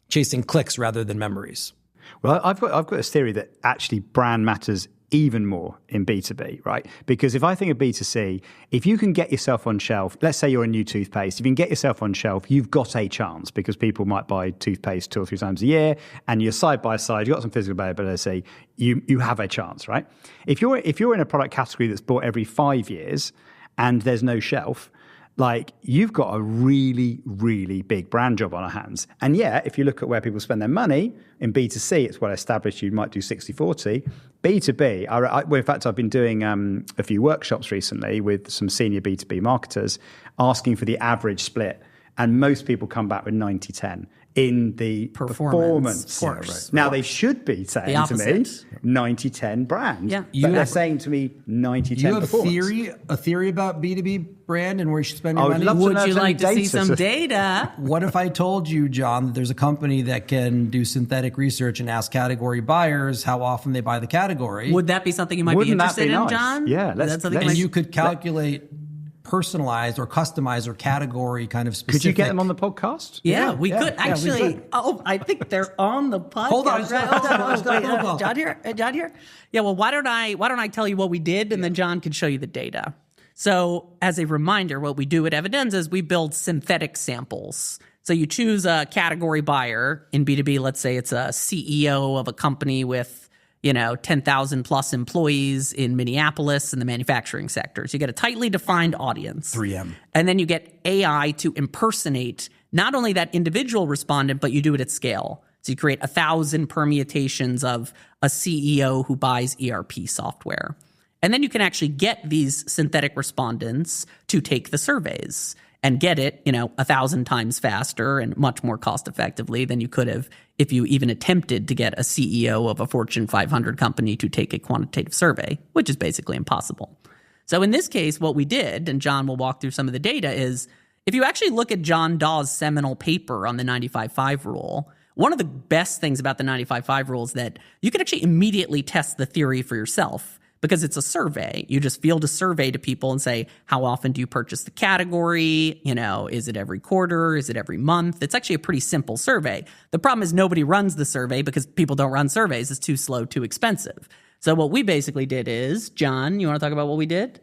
S3: chasing clicks rather than memories.
S1: Well, I've got this theory that actually brand matters even more in B2B, right? Because if I think of B2C, if you can get yourself on shelf, let's say you're a new toothpaste, if you can get yourself on shelf, you've got a chance because people might buy toothpaste 2 or 3 times a year and you're side by side, you've got some physical availability, you have a chance, right? If you're in a product category that's bought every 5 years and there's no shelf, like you've got a really, really big brand job on our hands. And yeah, if you look at where people spend their money, in B2C, it's well established, you might do 60-40. B2B, well, in fact, I've been doing a few workshops recently with some senior B2B marketers asking for the average split. And most people come back with 90-10 in the performance.
S2: Of course.
S1: Now, they should be saying to me 90-10 brand.
S2: Yeah.
S1: But they're saying to me 90-10
S3: You have
S1: performance.
S3: a theory about B2B brand and where you should spend your money?
S2: Would you like to see some data?
S3: What if I told you, John, that there's a company that can do synthetic research and ask category buyers how often they buy the category?
S2: Would that be something you might be interested in, John?
S1: Yeah.
S3: And you could calculate personalized or customized or category kind of specific.
S1: Could you get them on the podcast?
S2: Yeah, we could actually.
S3: We could.
S2: Oh, I think they're on the podcast.
S3: Hold on.
S2: John here. Yeah. Well, why don't I tell you what we did, and then John can show you the data. So, as a reminder, what we do at Evidenza is we build synthetic samples. So you choose a category buyer in B2B. Let's say it's a CEO of a company with 10,000 plus employees in Minneapolis in the manufacturing sector. So you get a tightly defined audience.
S3: 3M.
S2: And then you get AI to impersonate not only that individual respondent, but you do it at scale. So you create 1,000 permutations of a CEO who buys ERP software. And then you can actually get these synthetic respondents to take the surveys and get it, 1,000 times faster and much more cost effectively than you could have if you even attempted to get a CEO of a Fortune 500 company to take a quantitative survey, which is basically impossible. So in this case, what we did, and John will walk through some of the data, is if you actually look at John Dawes' seminal paper on the 95-5 rule, one of the best things about the 95-5 rule is that you can actually immediately test the theory for yourself. Because it's a survey. You just field a survey to people and say, how often do you purchase the category? Is it every quarter? Is it every month? It's actually a pretty simple survey. The problem is nobody runs the survey because people don't run surveys. It's too slow, too expensive. So what we basically did is, John, you want to talk about what we did?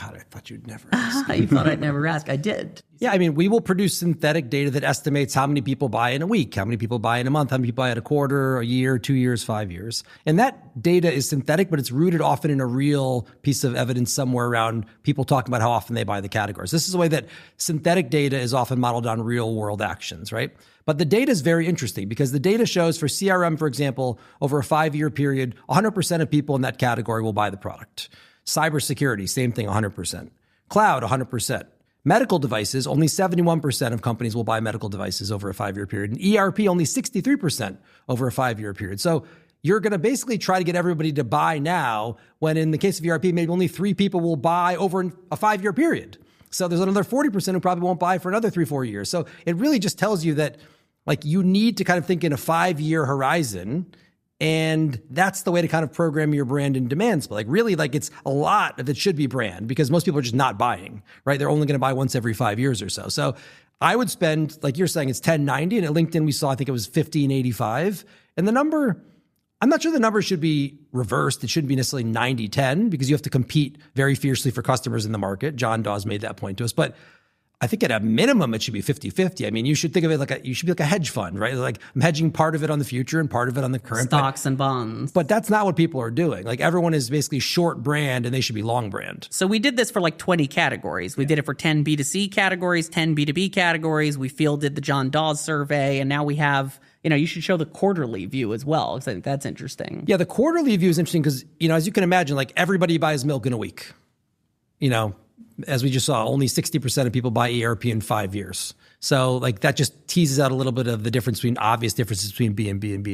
S3: God, I thought you'd never ask.
S2: You thought I'd never ask. I did.
S3: Yeah, I mean, we will produce synthetic data that estimates how many people buy in a week, how many people buy in a month, how many people buy in a quarter, a year, 2 years, 5 years. And that data is synthetic, but it's rooted often in a real piece of evidence somewhere around people talking about how often they buy the categories. This is the way that synthetic data is often modeled on real world actions, right? But the data is very interesting because the data shows for CRM, for example, over a 5-year period, 100% of people in that category will buy the product. Cybersecurity, same thing, 100%. Cloud, 100%. Medical devices, only 71% of companies will buy medical devices over a 5-year period. And ERP, only 63% over a 5-year period. So you're going to basically try to get everybody to buy now, when in the case of ERP, maybe only 3 people will buy over a 5-year period. So there's another 40% who probably won't buy for another 3-4 years. So it really just tells you that you need to kind of think in a 5-year horizon. And that's the way to kind of program your brand and demands. But it's a lot of it should be brand because most people are just not buying, right? They're only going to buy once every 5 years or so. So I would spend, like you're saying, it's 1090. And at LinkedIn, we saw, I think it was 1585. And the number, I'm not sure the number should be reversed. It shouldn't be necessarily 90-10 because you have to compete very fiercely for customers in the market. John Dawes made that point to us. But I think at a minimum, it should be 50-50. I mean, you should think of it you should be like a hedge fund, right? Like I'm hedging part of it on the future and part of it on the current.
S2: Stocks and bonds.
S3: But that's not what people are doing. Everyone is basically short brand and they should be long brand.
S2: So we did this for 20 categories. We did it for 10 B2C categories, 10 B2B categories. We fielded the John Dawes survey. And now we have, you should show the quarterly view as well, because I think that's interesting.
S3: Yeah, the quarterly view is interesting because, as you can imagine, everybody buys milk in a week. as we just saw, only 60% of people buy ERP in 5 years. So like that just teases out a little bit of the difference between obvious differences between B2B and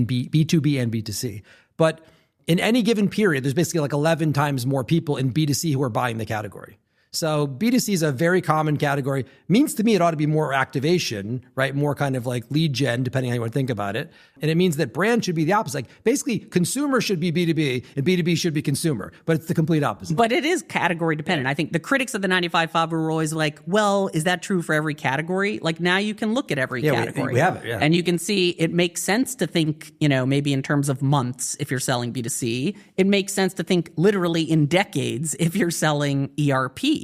S3: B2B and B2C. But in any given period, there's basically like 11 times more people in B2C who are buying the category. So B2C is a very common category. Means to me it ought to be more activation, right? More kind of like lead gen, depending on how you want to think about it. And it means that brand should be the opposite. Like basically consumer should be B2B and B2B should be consumer, but it's the complete opposite.
S2: But it is category dependent. I think the critics of the 95.5 were always like, well, is that true for every category? Like now you can look at every category.
S3: We have it, yeah.
S2: And you can see it makes sense to think, maybe in terms of months if you're selling B2C. It makes sense to think literally in decades if you're selling ERP.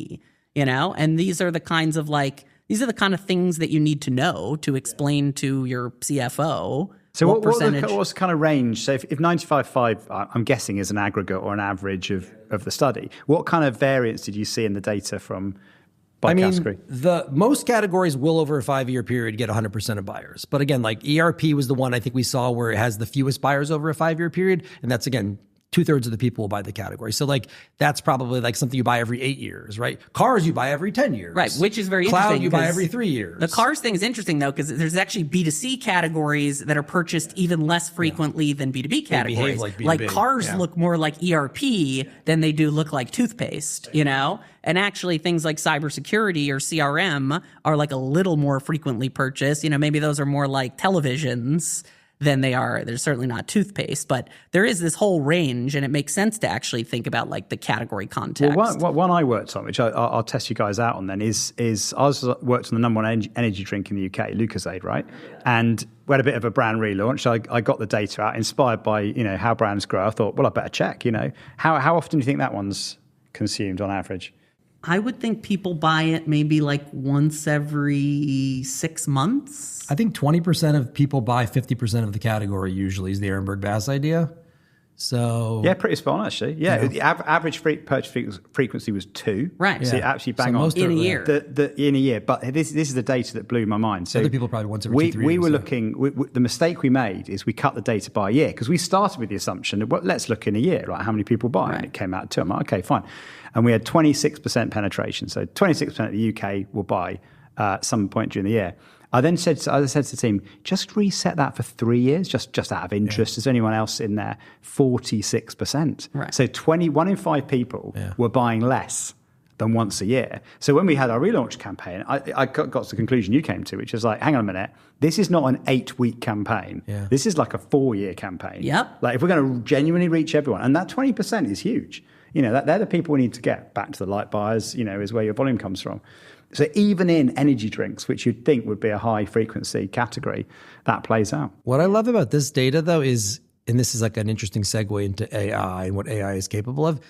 S2: And these are the kind of things that you need to know to explain to your CFO.
S1: So what's the kind of range? So if 95.5, I'm guessing, is an aggregate or an average of the study, what kind of variance did you see in the data by category?
S3: The most categories will over a 5-year period get 100% of buyers. But again, like ERP was the one I think we saw where it has the fewest buyers over a 5-year period. And that's, again, 2/3 of the people will buy the category. So like that's probably like something you buy every 8 years, right? Cars you buy every 10 years.
S2: Right, which is very
S3: Cloud
S2: interesting.
S3: You buy every 3 years.
S2: The cars thing is interesting though, because there's actually B2C categories that are purchased even less frequently than B2B categories.
S3: They behave like B2B.
S2: Like cars look more like ERP than they do look like toothpaste, And actually things like cybersecurity or CRM are like a little more frequently purchased. Maybe those are more like televisions than they are. They're certainly not toothpaste, but there is this whole range, and it makes sense to actually think about like the category context.
S1: Well, one I worked on, which I'll test you guys out on then, is I worked on the number one energy drink in the UK, Lucozade, right? And we had a bit of a brand relaunch. I got the data out, inspired by how brands grow. I thought, well, I better check. How often do you think that one's consumed on average?
S2: I would think people buy it maybe like once every 6 months.
S3: I think 20% of people buy 50% of the category usually is the Ehrenberg-Bass idea. So
S1: yeah, pretty spot on actually. Yeah, the average purchase frequency was 2.
S2: Right.
S1: So actually bang on
S2: in a year.
S1: In a year. But this is the data that blew my mind. So
S3: other people probably once every 2-3 years.
S1: We were looking. The mistake we made is we cut the data by a year because we started with the assumption that let's look in a year, right? How many people buy?
S2: Right.
S1: And it came out at 2. I'm like, okay, fine. And we had 26% penetration. So 26% of the UK will buy some point during the year. I said to the team, just reset that for 3 years, just out of interest. Is there anyone else in there? 46%.
S2: Right.
S1: So 1 in 5 people were buying less than once a year. So when we had our relaunch campaign, I got to the conclusion you came to, which is like, hang on a minute, this is not an 8-week campaign.
S3: Yeah.
S1: This is like a 4-year campaign.
S2: Yep.
S1: Like if we're going to genuinely reach everyone, and that 20% is huge. They're the people we need to get back to the light buyers, is where your volume comes from. So even in energy drinks, which you'd think would be a high frequency category, that plays out.
S3: What I love about this data though is, and this is like an interesting segue into AI and what AI is capable of.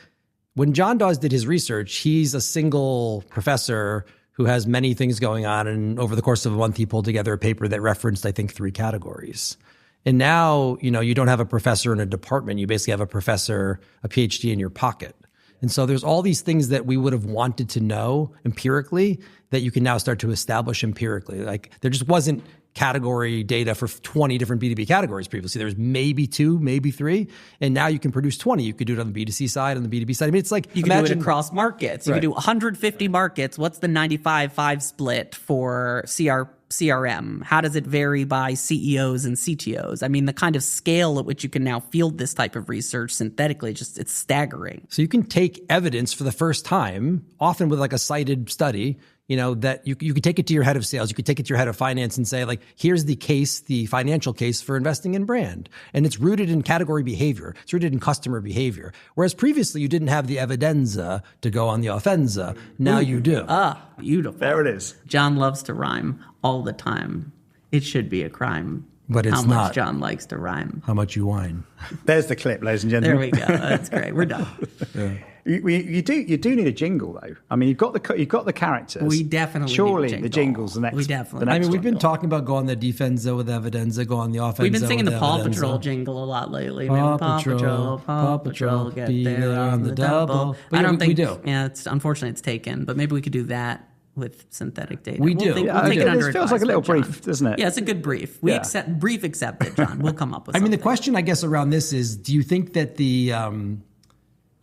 S3: When Jon Dawes did his research, he's a single professor who has many things going on. And over the course of a month, he pulled together a paper that referenced, I think, 3 categories. And now, you don't have a professor in a department. You basically have a professor, a PhD in your pocket. And so there's all these things that we would have wanted to know empirically that you can now start to establish empirically. Like there just wasn't category data for 20 different B2B categories previously. There was maybe 2, maybe 3, and now you can produce 20. You could do it on the B2C side, on the B2B side. I mean, it's like
S2: you can do it across markets. You
S3: Right.
S2: can do 150 markets. What's the 95/5 split for CRM? How does it vary by CEOs and CTOs? I mean, the kind of scale at which you can now field this type of research synthetically, it's staggering.
S3: So you can take evidence for the first time, often with like a cited study, that you could take it to your head of sales, you could take it to your head of finance and say, like, here's the case, the financial case for investing in brand. And it's rooted in category behavior. It's rooted in customer behavior. Whereas previously you didn't have the Evidenza to go on the Offenza. Now you do.
S2: Ah, beautiful.
S1: There it is.
S2: John loves to rhyme all the time. It should be a crime.
S3: But it's
S2: how
S3: not.
S2: much John likes to rhyme.
S3: How much you whine.
S1: There's the clip, ladies and
S2: There
S1: gentlemen.
S2: we go. That's great. We're done.
S1: You do need a jingle though. I mean, you've got the characters.
S2: We definitely
S1: surely
S2: need a
S1: the
S2: jingle.
S1: jingle's the next.
S2: We definitely.
S1: the next
S3: I mean, we've been
S1: one.
S3: talking about go on the Defenza with Evidenza, go on the Offenza.
S2: We've been singing the
S3: with
S2: Paw
S3: Evidenza.
S2: Patrol jingle a lot lately.
S3: Paw
S2: Paw
S3: Patrol,
S2: Patrol,
S3: Paw Patrol,
S2: get
S3: be
S2: there on the double.
S3: But
S2: I
S3: yeah,
S2: don't
S3: we
S2: think
S3: do.
S2: Yeah, unfortunately it's taken, but maybe we could do that with synthetic data.
S3: We do.
S2: We'll
S1: Yeah,
S2: take it under
S1: it feels like a little
S2: advisement,
S1: brief,
S2: John.
S1: doesn't it?
S2: Yeah, it's a good brief. We
S1: Yeah.
S2: accept brief accepted, John. We'll come up with.
S3: I mean, the
S2: something.
S3: question I guess around this is, do you think that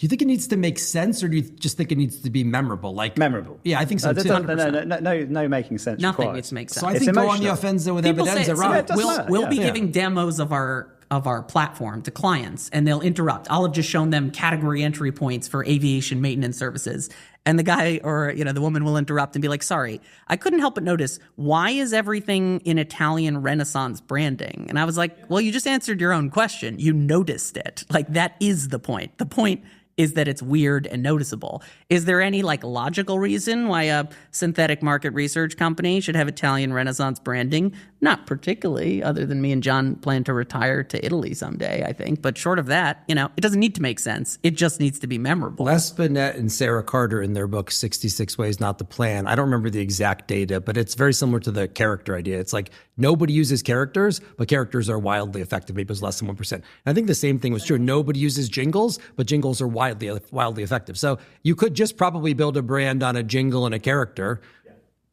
S3: Do you think it needs to make sense, or do you just think it needs to be memorable? Like
S1: memorable.
S3: Yeah, I think so too.
S1: No making sense.
S2: Nothing
S1: required.
S2: needs to make sense.
S3: So I think go on the Evidenza with
S2: People
S3: Evidenza,
S2: say,
S3: right?
S2: we'll be giving demos of our platform to clients, and they'll interrupt. I'll have just shown them category entry points for aviation maintenance services. And the guy or the woman will interrupt and be like, sorry, I couldn't help but notice, why is everything in Italian Renaissance branding? And I was like, well, you just answered your own question. You noticed it. Like, that is the point. The point is that it's weird and noticeable. Is there any logical reason why a synthetic market research company should have Italian Renaissance branding? Not particularly, other than me and John plan to retire to Italy someday, I think. But short of that, it doesn't need to make sense. It just needs to be memorable.
S3: Les Binet and Sarah Carter in their book, 66 Ways Not to Plan. I don't remember the exact data, but it's very similar to the character idea. It's like nobody uses characters, but characters are wildly effective. Maybe it's less than 1%. And I think the same thing was true. Nobody uses jingles, but jingles are wildly effective. So you could just probably build a brand on a jingle and a character.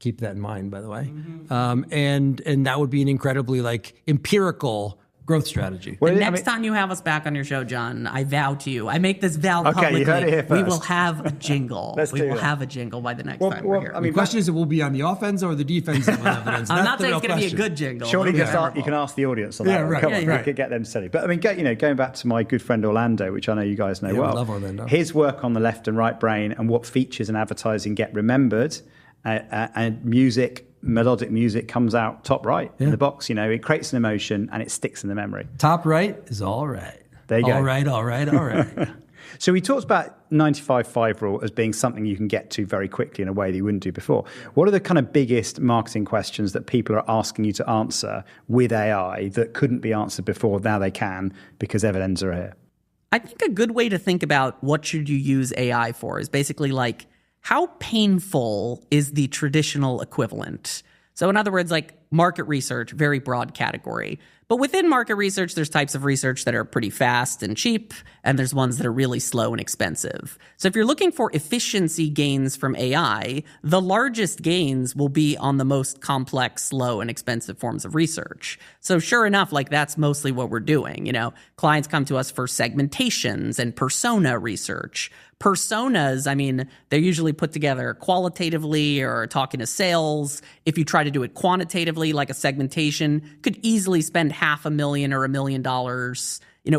S3: Keep that in mind, by the way. And that would be an incredibly empirical growth strategy.
S2: The next time you have us back on your show, John, I vow to you. I make this vow publicly.
S1: You heard it here first.
S2: We will have a jingle.
S1: We will
S2: have a jingle by the next time we're here.
S3: The question is, it will be on the offense or the defense of Evidence.
S2: I'm not saying it's going to be a good jingle.
S1: Surely you can ask the audience on that.
S3: Right.
S1: Come on, we could get them silly. But going back to my good friend Orlando, which I know you guys know well.
S3: I love Orlando.
S1: His work on the left and right brain and what features in advertising get remembered, and melodic music comes out top right in the box. It creates an emotion and it sticks in the memory.
S3: Top right is all right.
S1: There you go.
S3: All right.
S1: So we talked about 95-5 rule as being something you can get to very quickly in a way that you wouldn't do before. What are the kind of biggest marketing questions that people are asking you to answer with AI that couldn't be answered before? Now they can because Evidenza are here.
S2: I think a good way to think about what should you use AI for is basically how painful is the traditional equivalent? So in other words, market research, very broad category. But within market research, there's types of research that are pretty fast and cheap, and there's ones that are really slow and expensive. So if you're looking for efficiency gains from AI, the largest gains will be on the most complex, slow, and expensive forms of research. So sure enough, that's mostly what we're doing. Clients come to us for segmentations and persona research. Personas, they're usually put together qualitatively or talking to sales. If you try to do it quantitatively, like a segmentation, could easily spend $500,000 or $1 million.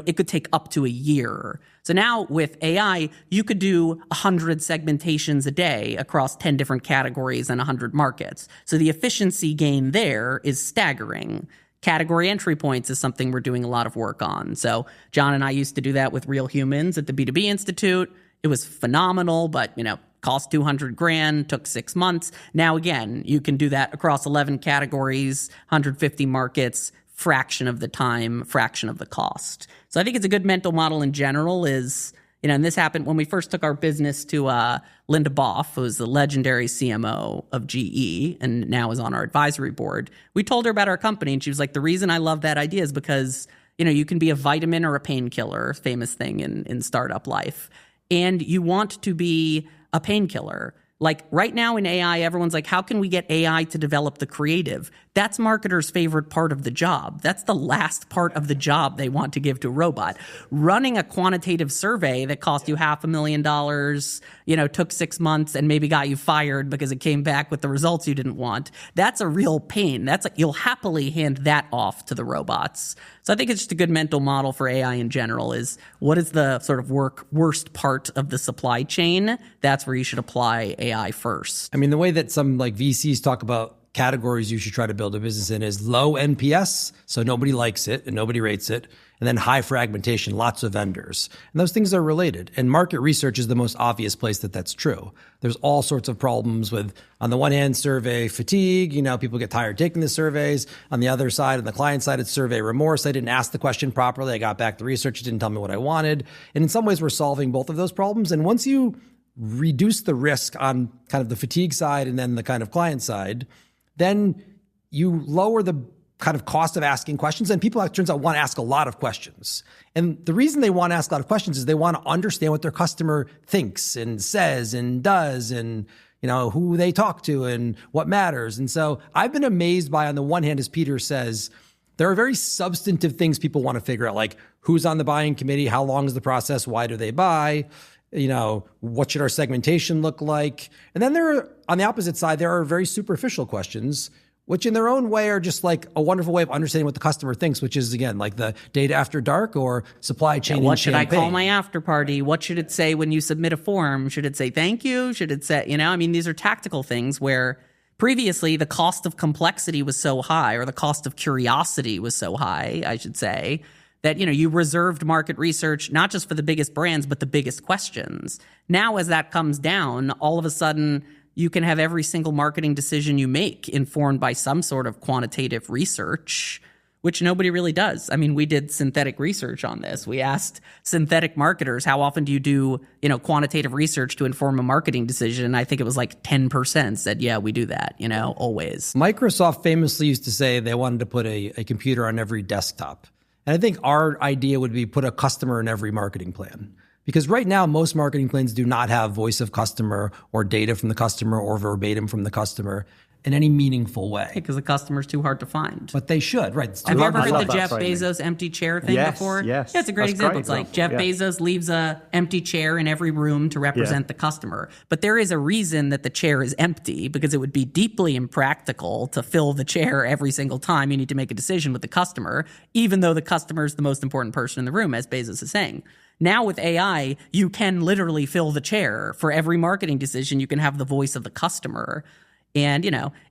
S2: It could take up to a year. So now with AI, you could do 100 segmentations a day across 10 different categories and 100 markets. So the efficiency gain there is staggering. Category entry points is something we're doing a lot of work on. So John and I used to do that with Real Humans at the B2B Institute. It was phenomenal, but, cost $200,000, took 6 months. Now, again, you can do that across 11 categories, 150 markets, fraction of the time, fraction of the cost. So I think it's a good mental model in general is, and this happened when we first took our business to Linda Boff, who's the legendary CMO of GE and now is on our advisory board. We told her about our company, and she was like, the reason I love that idea is because, you can be a vitamin or a painkiller, famous thing in startup life. And you want to be a painkiller. Right now in AI, everyone's like, how can we get AI to develop the creative? That's marketers' favorite part of the job. That's the last part of the job they want to give to a robot. Running a quantitative survey that cost you $500,000, took 6 months and maybe got you fired because it came back with the results you didn't want. That's a real pain. You'll happily hand that off to the robots. So I think it's just a good mental model for AI in general is what is the sort of worst part of the supply chain? That's where you should apply AI first.
S3: The way that some VCs talk about categories you should try to build a business in is low NPS, so nobody likes it and nobody rates it, and then high fragmentation, lots of vendors. And those things are related. And market research is the most obvious place that's true. There's all sorts of problems with, on the one hand, survey fatigue. People get tired taking the surveys. On the other side, on the client side, it's survey remorse. I didn't ask the question properly. I got back the research. It didn't tell me what I wanted. And in some ways, we're solving both of those problems. And once you reduce the risk on kind of the fatigue side and then the kind of client side, then you lower the kind of cost of asking questions. And people, it turns out, want to ask a lot of questions. And the reason they want to ask a lot of questions is they want to understand what their customer thinks and says and does and, who they talk to and what matters. And so I've been amazed by, on the one hand, as Peter says, there are very substantive things people want to figure out, like who's on the buying committee, how long is the process, why do they buy? What should our segmentation look like? And then on the opposite side, there are very superficial questions, which in their own way are just like a wonderful way of understanding what the customer thinks, which is, again, like the data after dark or supply chain.
S2: What should I call my after party? What should it say when you submit a form? Should it say thank you? Should it say, these are tactical things where previously the cost of complexity was so high, or the cost of curiosity was so high, I should say, that, you reserved market research, not just for the biggest brands, but the biggest questions. Now, as that comes down, all of a sudden, you can have every single marketing decision you make informed by some sort of quantitative research, which nobody really does. I mean, we did synthetic research on this. We asked synthetic marketers, how often do you do, quantitative research to inform a marketing decision? I think it was like 10% said, yeah, we do that, always.
S3: Microsoft famously used to say they wanted to put a computer on every desktop. And I think our idea would be put a customer in every marketing plan. Because right now, most marketing plans do not have voice of customer or data from the customer or verbatim from the customer in any meaningful way.
S2: Because the customer's too hard to find.
S3: But they should, right?
S2: Have you ever heard the Jeff Bezos empty chair thing before?
S1: Yes.
S2: Yeah, it's a great example. It's like Jeff Bezos leaves a empty chair in every room to represent the customer. But there is a reason that the chair is empty, because it would be deeply impractical to fill the chair every single time you need to make a decision with the customer, even though the customer is the most important person in the room, as Bezos is saying. Now with AI, you can literally fill the chair. For every marketing decision, you can have the voice of the customer. And,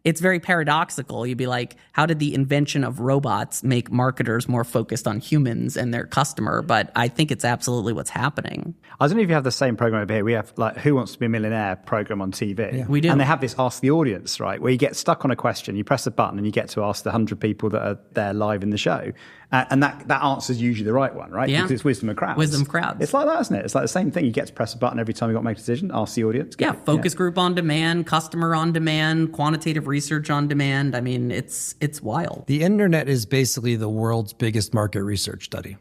S2: it's very paradoxical. You'd be like, how did the invention of robots make marketers more focused on humans and their customer? But I think it's absolutely what's happening.
S1: I don't know if you have the same program over here. We have like Who Wants to Be a Millionaire program on TV.
S2: Yeah. We do.
S1: And they have this Ask the Audience, right? Where you get stuck on a question, you press a button and you get to ask the 100 people that are there live in the show. And that answer is usually the right one, right?
S2: Yeah.
S1: Because it's wisdom of crowds.
S2: Wisdom of crowds.
S1: It's like that, isn't it? It's like the same thing. You get to press a button every time you've got to make a decision, ask the audience.
S2: Focus group on demand, customer on demand, quantitative research on demand. I mean, it's wild.
S3: The internet is basically the world's biggest market research study.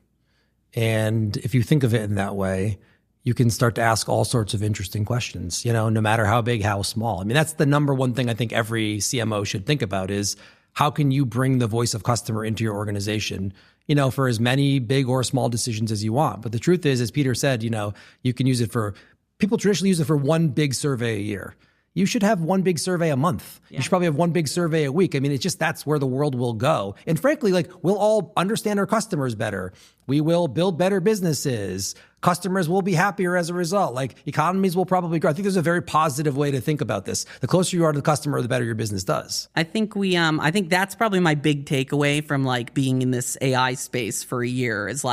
S3: And if you think of it in that way, you can start to ask all sorts of interesting questions, no matter how big, how small. I mean, that's the number one thing I think every CMO should think about is, how can you bring the voice of customer into your organization, for as many big or small decisions as you want? But the truth is, as Peter said, you can use it people traditionally use it for one big survey a year. You should have one big survey a month. Yeah. You should probably have one big survey a week. I mean, it's just, that's where the world will go. And frankly, we'll all understand our customers better. We will build better businesses. Customers will be happier as a result. Economies will probably grow. I think there's a very positive way to think about this. The closer you are to the customer, the better your business does.
S2: I think I think that's probably my big takeaway from being in this AI space for a year is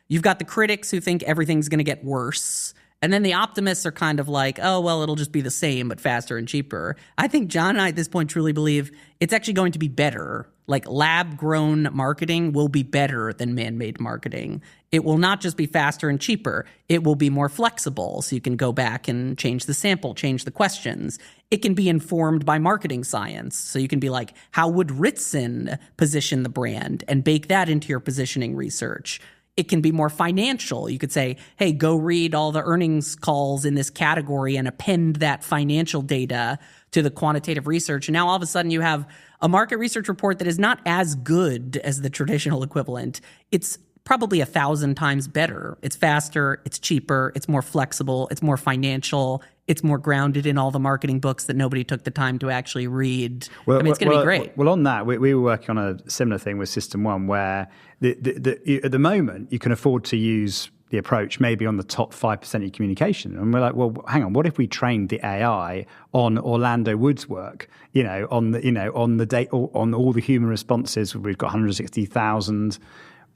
S2: you've got the critics who think everything's going to get worse. And then the optimists are kind of like, oh, well, it'll just be the same, but faster and cheaper. I think John and I at this point truly believe it's actually going to be better. Lab-grown marketing will be better than man-made marketing. It will not just be faster and cheaper. It will be more flexible, so you can go back and change the sample, change the questions. It can be informed by marketing science, so you can be like, how would Ritson position the brand, and bake that into your positioning research. It can be more financial. You could say, hey, go read all the earnings calls in this category and append that financial data to the quantitative research. And now all of a sudden you have a market research report that is not as good as the traditional equivalent. It's probably 1,000 times better. It's faster, it's cheaper, it's more flexible, it's more financial, it's more grounded in all the marketing books that nobody took the time to actually read. It's going to be great.
S1: Well, on that, we were working on a similar thing with System 1 where at the moment you can afford to use the approach maybe on the top 5% of your communication. And we're like, well, hang on, what if we trained the AI on Orlando Wood's work, on the date, on all the human responses? We've got 160,000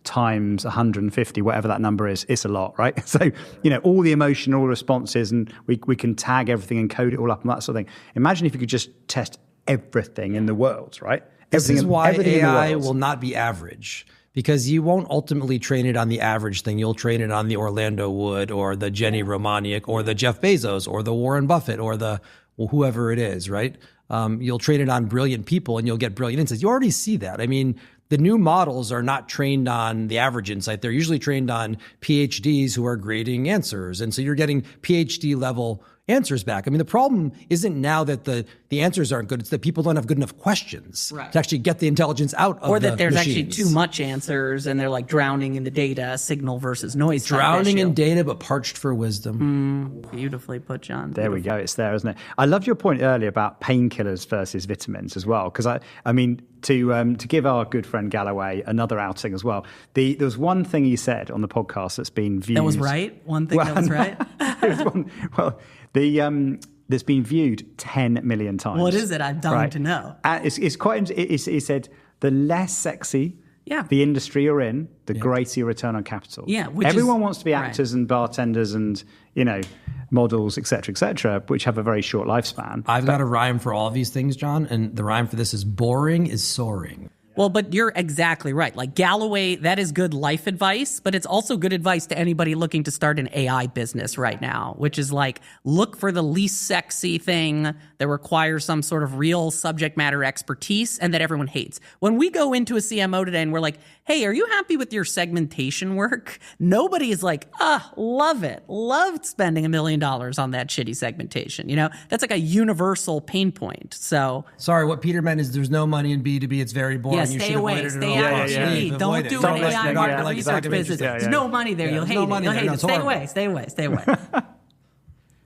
S1: times 150, whatever that number is, it's a lot, right? So, all the emotional responses, and we can tag everything and code it all up and that sort of thing. Imagine if you could just test everything in the world, right?
S3: This is why AI will not be average, because you won't ultimately train it on the average thing. You'll train it on the Orlando Wood or the Jenny Romaniuk or the Jeff Bezos or the Warren Buffett or whoever it is, right? You'll train it on brilliant people and you'll get brilliant insights. You already see that. I mean, the new models are not trained on the average insight. They're usually trained on PhDs who are grading answers. And so you're getting PhD level answers back. I mean, the problem isn't now that the answers aren't good. It's that people don't have good enough questions to actually get the intelligence out of
S2: or that there's
S3: machines.
S2: actually too much answers and they're like drowning in the data, signal versus noise.
S3: Drowning in data, but parched for wisdom.
S2: Beautifully put, John.
S1: There we go. It's there, isn't it? I loved your point earlier about painkillers versus vitamins as well. Because I mean, to give our good friend Galloway another outing as well, there was one thing he said on the podcast that's been viewed.
S2: That was right? One thing that was right?
S1: That's been viewed 10 million times.
S2: What is it? I'm dying to know.
S1: It's quite. He said the less sexy
S2: Yeah.
S1: the industry you're in, the greater your return on capital.
S2: Yeah,
S1: everyone wants to be actors and bartenders and, you know, models, et cetera, which have a very short lifespan.
S3: I've got a rhyme for all of these things, John, and the rhyme for this is boring is soaring.
S2: Well, but you're exactly right. Like Galloway, that is good life advice, but it's also good advice to anybody looking to start an AI business right now, which is like, look for the least sexy thing that requires some sort of real subject matter expertise and that everyone hates. When we go into a CMO today and we're like, hey, are you happy with your segmentation work? Nobody is like, love it. Loved spending $1 million on that shitty segmentation. You know, that's like a universal pain point. So
S3: sorry, what Peter meant is there's no money in B2B. It's very boring.
S2: Yeah, stay away. Stay out. Don't do an AI market research business. There's no money there. You'll hate it. You'll hate it. Stay away. Stay away. Stay away.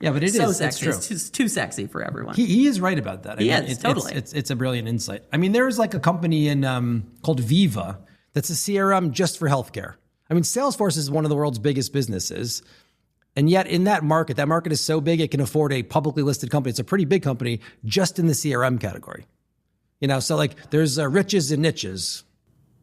S3: Yeah, but it
S2: so
S3: is
S2: sexy.
S3: It's true.
S2: It's too sexy for everyone.
S3: He is right about that.
S2: He is, totally.
S3: It's a brilliant insight. I mean, there's like a company in called Viva that's a CRM just for healthcare. I mean, Salesforce is one of the world's biggest businesses. And yet in that market is so big it can afford a publicly listed company. It's a pretty big company just in the CRM category. You know, so like there's riches and niches.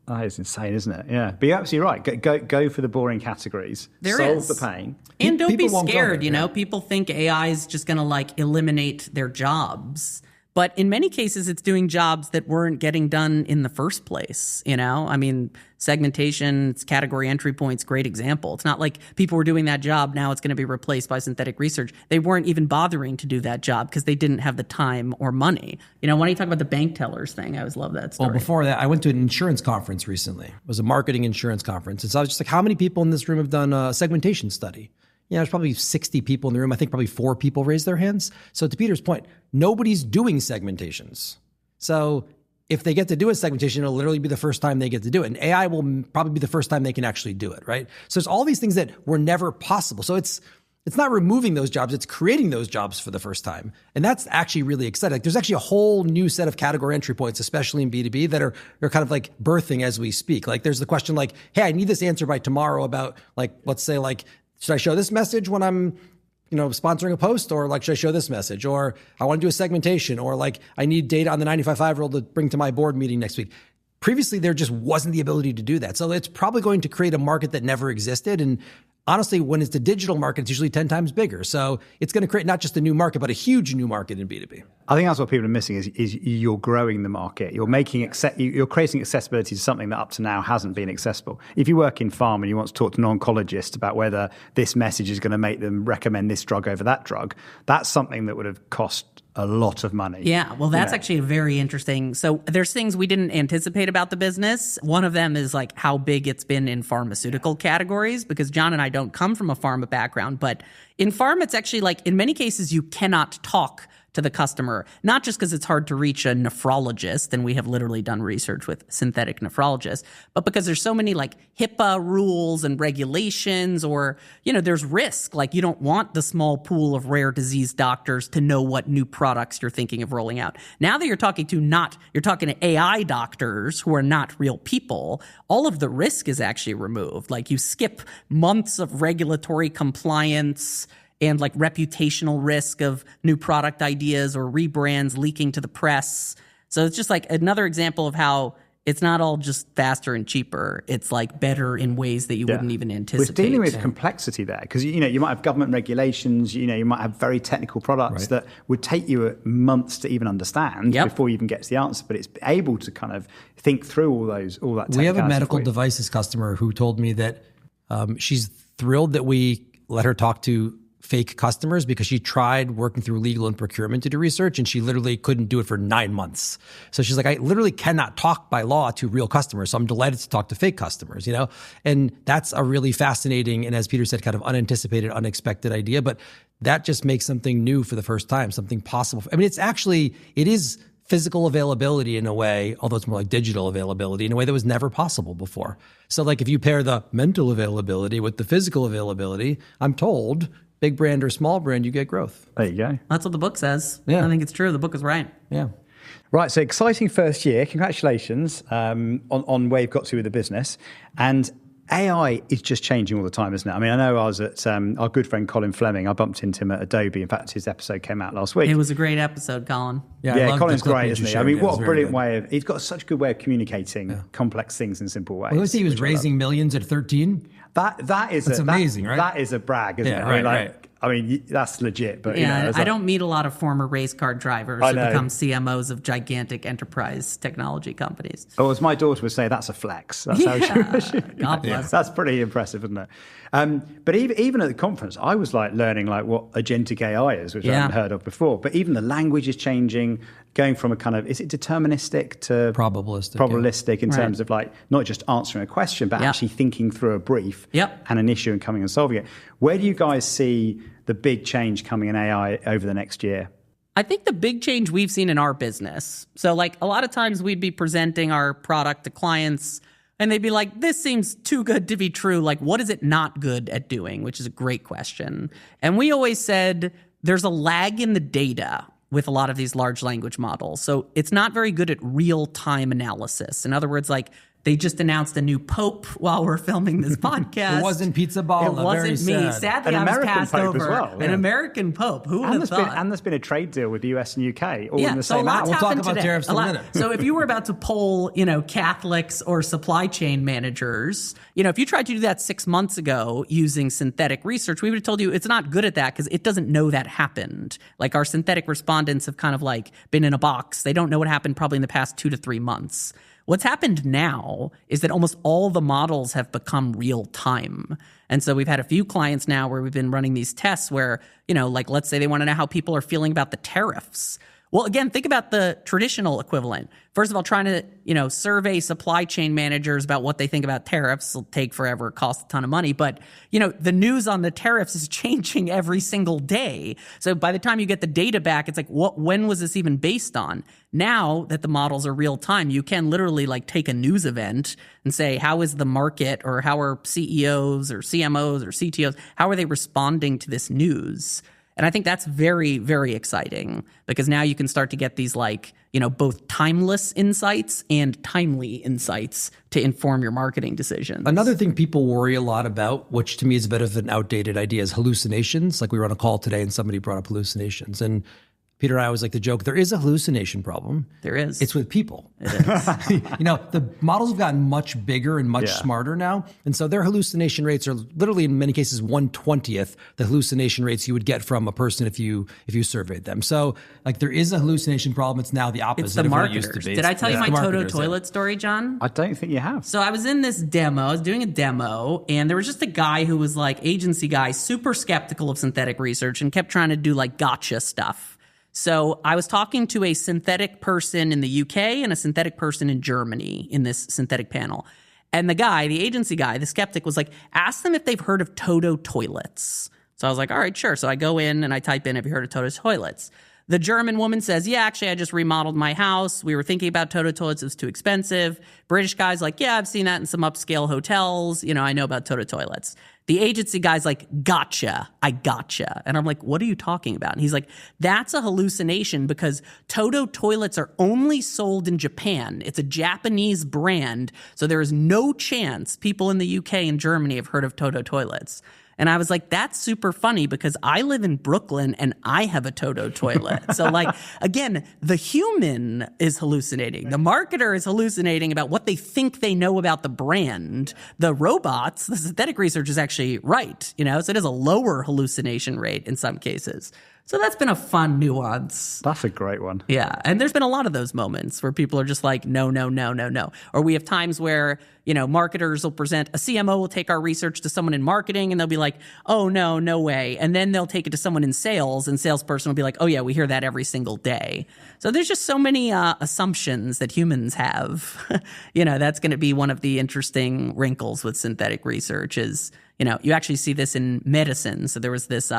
S1: That is insane, isn't it? Yeah, but you're absolutely right. Go for the boring categories. Solve the pain.
S2: And don't be scared, you know. People think AI is just going to like eliminate their jobs. But in many cases, it's doing jobs that weren't getting done in the first place, you know? I mean, segmentation, it's category entry points, great example. It's not like people were doing that job, now it's going to be replaced by synthetic research. They weren't even bothering to do that job because they didn't have the time or money. You know, when you talk about the bank tellers thing, I always love that story.
S3: Well, before that, I went to an insurance conference recently. It was a marketing insurance conference. And so I was just like, how many people in this room have done a segmentation study? Yeah, there's probably 60 people in the room. I think probably 4 people raised their hands. So to Peter's point, nobody's doing segmentations. So if they get to do a segmentation, it'll literally be the first time they get to do it. And AI will probably be the first time they can actually do it, right? So there's all these things that were never possible. So it's not removing those jobs, it's creating those jobs for the first time. And that's actually really exciting. Like, there's actually a whole new set of category entry points, especially in B2B, that are kind of like birthing as we speak. Like there's the question like, hey, I need this answer by tomorrow about like, let's say like, should I show this message when I'm, you know, sponsoring a post, or like, should I show this message? Or I want to do a segmentation, or like I need data on the 95-5-year-old to bring to my board meeting next week. Previously, there just wasn't the ability to do that. So it's probably going to create a market that never existed. And honestly, when it's a digital market, it's usually 10 times bigger. So it's going to create not just a new market, but a huge new market in B2B.
S1: I think that's what people are missing is you're growing the market. You're you're creating accessibility to something that up to now hasn't been accessible. If you work in pharma and you want to talk to an oncologist about whether this message is going to make them recommend this drug over that drug, that's something that would have cost a lot of money.
S2: Yeah, well, that's actually very interesting. So there's things we didn't anticipate about the business. One of them is like how big it's been in pharmaceutical categories, because John and I don't come from a pharma background, but in pharma, it's actually like in many cases you cannot talk to the customer, not just because it's hard to reach a nephrologist, and we have literally done research with synthetic nephrologists, but because there's so many like HIPAA rules and regulations, or, you know, there's risk. Like you don't want the small pool of rare disease doctors to know what new products you're thinking of rolling out. Now that you're talking to AI doctors who are not real people, all of the risk is actually removed. Like you skip months of regulatory compliance and like reputational risk of new product ideas or rebrands leaking to the press. So it's just like another example of how it's not all just faster and cheaper. It's like better in ways that you wouldn't even anticipate.
S1: We're dealing with complexity there because, you know, you might have government regulations, you know, you might have very technical products that would take you months to even understand before you even get to the answer. But it's able to kind of think through all that.
S3: We have a medical devices customer who told me that she's thrilled that we let her talk to fake customers because she tried working through legal and procurement to do research, and she literally couldn't do it for 9 months. So she's like, I literally cannot talk by law to real customers. So I'm delighted to talk to fake customers, And that's a really fascinating, and as Peter said, kind of unanticipated, unexpected idea. But that just makes something new for the first time, something possible. I mean, it is physical availability in a way, although it's more like digital availability in a way that was never possible before. So like if you pair the mental availability with the physical availability, I'm told big brand or small brand, you get growth.
S1: There you go.
S2: That's what the book says.
S3: Yeah.
S2: I think it's true. The book is right.
S3: Yeah.
S1: Right, so exciting first year. Congratulations on where you've got to with the business. And AI is just changing all the time, isn't it? I mean, I know I was at our good friend Colin Fleming. I bumped into him at Adobe. In fact, his episode came out last week.
S2: It was a great episode, Colin.
S1: Yeah, Colin's great, isn't he? I mean, what a brilliant
S3: good.
S1: way of... He's got such a good way of communicating complex things in simple ways.
S3: Well, he was raising millions at 13.
S1: That's
S3: amazing, right?
S1: That is a brag, isn't it?
S3: Right.
S1: I mean, that's legit. But
S2: yeah, I don't meet a lot of former race car drivers who become CMOs of gigantic enterprise technology companies.
S1: Or as my daughter would say, that's a flex. That's how she
S2: God bless.
S1: That's pretty impressive, isn't it? But even at the conference, I was like learning like what agentic AI is, which I hadn't heard of before. But even the language is changing, going from a kind of, is it deterministic to probabilistic in terms of like not just answering a question, but actually thinking through a brief and an issue and coming and solving it. Where do you guys see the big change coming in AI over the next year?
S2: I think the big change we've seen in our business. So like a lot of times we'd be presenting our product to clients and they'd be like, this seems too good to be true. Like, what is it not good at doing? Which is a great question. And we always said there's a lag in the data with a lot of these large language models. So it's not very good at real-time analysis. In other words, like they just announced a new pope while we're filming this podcast.
S3: It wasn't Pizza Balla.
S2: It wasn't me. Sadly,
S1: An
S2: I was
S1: American
S2: passed
S1: pope
S2: over.
S1: as well,
S2: An American pope. Who would have thought?
S1: And there's been a trade deal with the US and UK all in the
S2: so
S1: same hour.
S3: We'll talk about tariffs in a minute.
S2: So if you were about to poll, Catholics or supply chain managers, if you tried to do that 6 months ago using synthetic research, we would have told you it's not good at that because it doesn't know that happened. Like our synthetic respondents have kind of like been in a box. They don't know what happened probably in the past 2 to 3 months. What's happened now is that almost all the models have become real time. And so we've had a few clients now where we've been running these tests where, like let's say they want to know how people are feeling about the tariffs. Well, again, think about the traditional equivalent. First of all, trying to, survey supply chain managers about what they think about tariffs will take forever, cost a ton of money. But, the news on the tariffs is changing every single day. So by the time you get the data back, it's like, when was this even based on? Now that the models are real time, you can literally like take a news event and say, how is the market or how are CEOs or CMOs or CTOs, how are they responding to this news? And I think that's very, very exciting because now you can start to get these like, both timeless insights and timely insights to inform your marketing decisions.
S3: Another thing people worry a lot about, which to me is a bit of an outdated idea, is hallucinations. Like we were on a call today and somebody brought up hallucinations. And Peter and I always like to joke, there is a hallucination problem.
S2: There is.
S3: It's with people.
S2: It is.
S3: The models have gotten much bigger and much smarter now. And so their hallucination rates are literally in many cases 1/20th the hallucination rates you would get from a person if you surveyed them. So like there is a hallucination problem. It's now the opposite
S2: It's the
S3: of what it
S2: marketers.
S3: used to be.
S2: Did I tell you my Toto
S3: marketers,
S2: toilet story, John?
S1: I don't think you have.
S2: So I was in this demo. I was doing a demo, and there was just a guy who was like agency guy, super skeptical of synthetic research and kept trying to do like gotcha stuff. So I was talking to a synthetic person in the UK and a synthetic person in Germany in this synthetic panel. And the guy, the agency guy, the skeptic was like, ask them if they've heard of Toto toilets. So I was like, all right, sure. So I go in and I type in, have you heard of Toto toilets? The German woman says, yeah, actually, I just remodeled my house. We were thinking about Toto toilets. It was too expensive. British guy's like, yeah, I've seen that in some upscale hotels. I know about Toto toilets. The agency guy's like, gotcha, I gotcha. And I'm like, what are you talking about? And he's like, that's a hallucination because Toto toilets are only sold in Japan. It's a Japanese brand. So there is no chance people in the UK and Germany have heard of Toto toilets. And I was like, that's super funny because I live in Brooklyn and I have a Toto toilet. So like, again, the human is hallucinating. The marketer is hallucinating about what they think they know about the brand. The robots, the synthetic research is actually right, so it has a lower hallucination rate in some cases. So that's been a fun nuance.
S1: That's a great one.
S2: Yeah. And there's been a lot of those moments where people are just like, no, no, no, no, no. Or we have times where, marketers will present, a CMO will take our research to someone in marketing and they'll be like, oh, no, no way. And then they'll take it to someone in sales and salesperson will be like, oh, yeah, we hear that every single day. So there's just so many assumptions that humans have. That's going to be one of the interesting wrinkles with synthetic research is, you actually see this in medicine. So there was this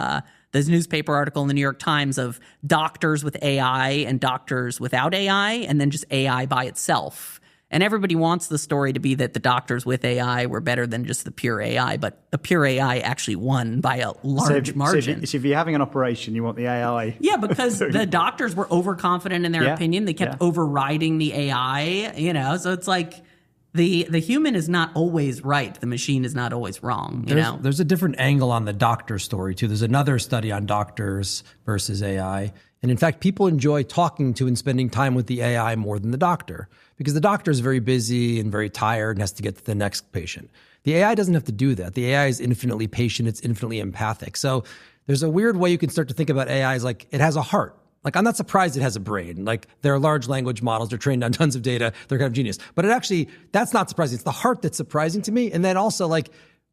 S2: newspaper article in the New York Times of doctors with AI and doctors without AI, and then just AI by itself. And everybody wants the story to be that the doctors with AI were better than just the pure AI, but the pure AI actually won by a large margin.
S1: So if you're having an operation, you want the AI.
S2: Yeah, because the doctors were overconfident in their opinion. They kept overriding the AI, so it's like the human is not always right. The machine is not always wrong,
S3: There's a different angle on the doctor story, too. There's another study on doctors versus AI. And in fact, people enjoy talking to and spending time with the AI more than the doctor because the doctor is very busy and very tired and has to get to the next patient. The AI doesn't have to do that. The AI is infinitely patient. It's infinitely empathic. So there's a weird way you can start to think about AI as like it has a heart. Like, I'm not surprised it has a brain. Like, there are large language models. They're trained on tons of data. They're kind of genius. But that's not surprising. It's the heart that's surprising to me. And then also, like,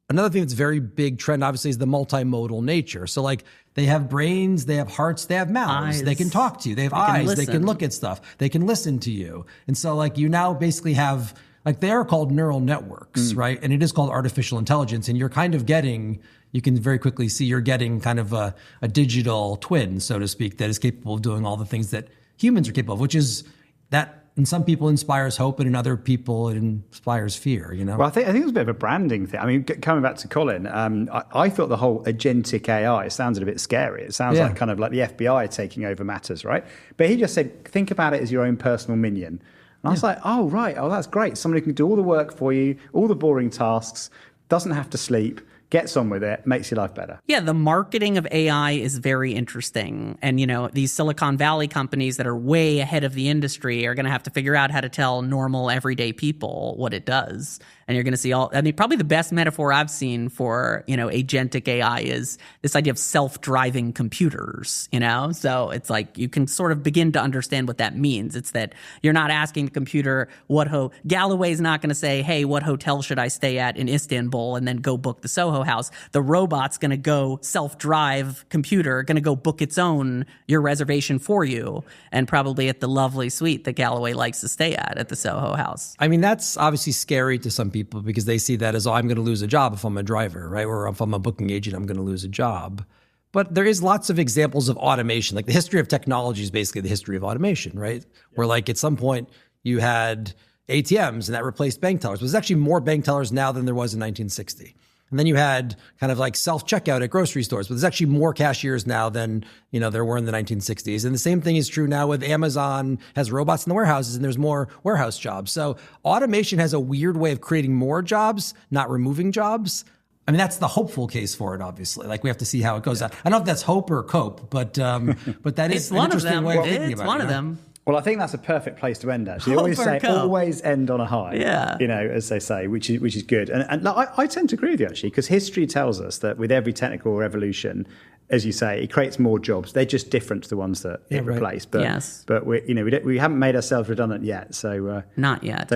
S3: another thing that's very big trend, obviously, is the multimodal nature. So, like, they have brains, they have hearts, they have mouths.
S2: Eyes.
S3: They can talk to you. They have eyes. They can look at stuff. They can listen to you. And so, like, you now basically have, like, they are called neural networks, right? And it is called artificial intelligence. And you're kind of getting... You can very quickly see you're getting kind of a digital twin, so to speak, that is capable of doing all the things that humans are capable of, which is that in some people inspires hope and in other people it inspires fear,
S1: Well, I think it's a bit of a branding thing. I mean, coming back to Colin, I thought the whole agentic AI sounded a bit scary. It sounds like kind of like the FBI taking over matters, right? But he just said, think about it as your own personal minion. And I was like, oh, right. Oh, that's great. Somebody who can do all the work for you, all the boring tasks, doesn't have to sleep, gets on with it, makes your life better.
S2: Yeah, the marketing of AI is very interesting. And, these Silicon Valley companies that are way ahead of the industry are going to have to figure out how to tell normal, everyday people what it does. And you're going to see probably the best metaphor I've seen for, agentic AI is this idea of self-driving computers, So it's like you can sort of begin to understand what that means. It's that you're not asking the computer Galloway's not going to say, hey, what hotel should I stay at in Istanbul and then go book the Soho house. The robot's going to go self-drive computer, going to go book your reservation for you, and probably at the lovely suite that Galloway likes to stay at the Soho house.
S3: I mean, that's obviously scary to some people because they see that as, I'm going to lose a job if I'm a driver, right? Or if I'm a booking agent, I'm going to lose a job. But there is lots of examples of automation. Like the history of technology is basically the history of automation, right? Where like at some point you had ATMs and that replaced bank tellers. But there's actually more bank tellers now than there was in 1960. And then you had kind of like self-checkout at grocery stores, but there's actually more cashiers now than, there were in the 1960s. And the same thing is true now with Amazon has robots in the warehouses and there's more warehouse jobs. So automation has a weird way of creating more jobs, not removing jobs. I mean, that's the hopeful case for it, obviously. Like we have to see how it goes. I don't know if that's hope or cope, but that is an interesting way of thinking about it.
S2: It's one of them.
S1: Well, I think that's a perfect place to end, actually. Always end on a high, as they say, which is good. And I tend to agree with you, actually, because history tells us that with every technical revolution, as you say, it creates more jobs. They're just different to the ones that it replaced. But we haven't made ourselves redundant yet. So
S2: not yet.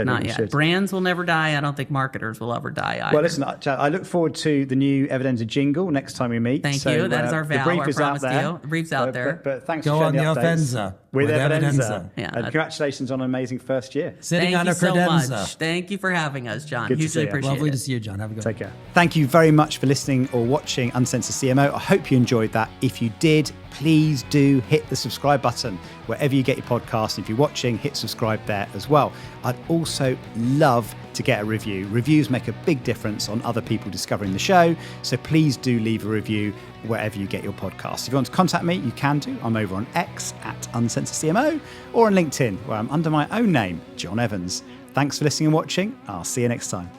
S2: Brands will never die. I don't think marketers will ever die either.
S1: Well, listen, I look forward to the new Evidenza jingle next time we meet.
S2: Thank you. That is our vow. I promised you. The brief's out there.
S1: But thanks
S3: for
S1: sharing
S3: the
S1: updates. With Evidenza.
S2: Yeah,
S1: and congratulations on an amazing first year.
S3: Sitting on a credenza.
S2: So much. Thank you for having us, John.
S1: Good
S2: Hugely appreciate it.
S3: Lovely to see you, John. Have a good one.
S1: Take care. Thank you very much for listening or watching Uncensored CMO. I hope you enjoyed that. If you did, please do hit the subscribe button wherever you get your podcast. If you're watching, hit subscribe there as well. I'd also love to get a review. Reviews make a big difference on other people discovering the show, so please do leave a review wherever you get your podcast. If you want to contact me, you can do. I'm over on X @UncensoredCMO or on LinkedIn, where I'm under my own name, John Evans. Thanks for listening and watching. I'll see you next time.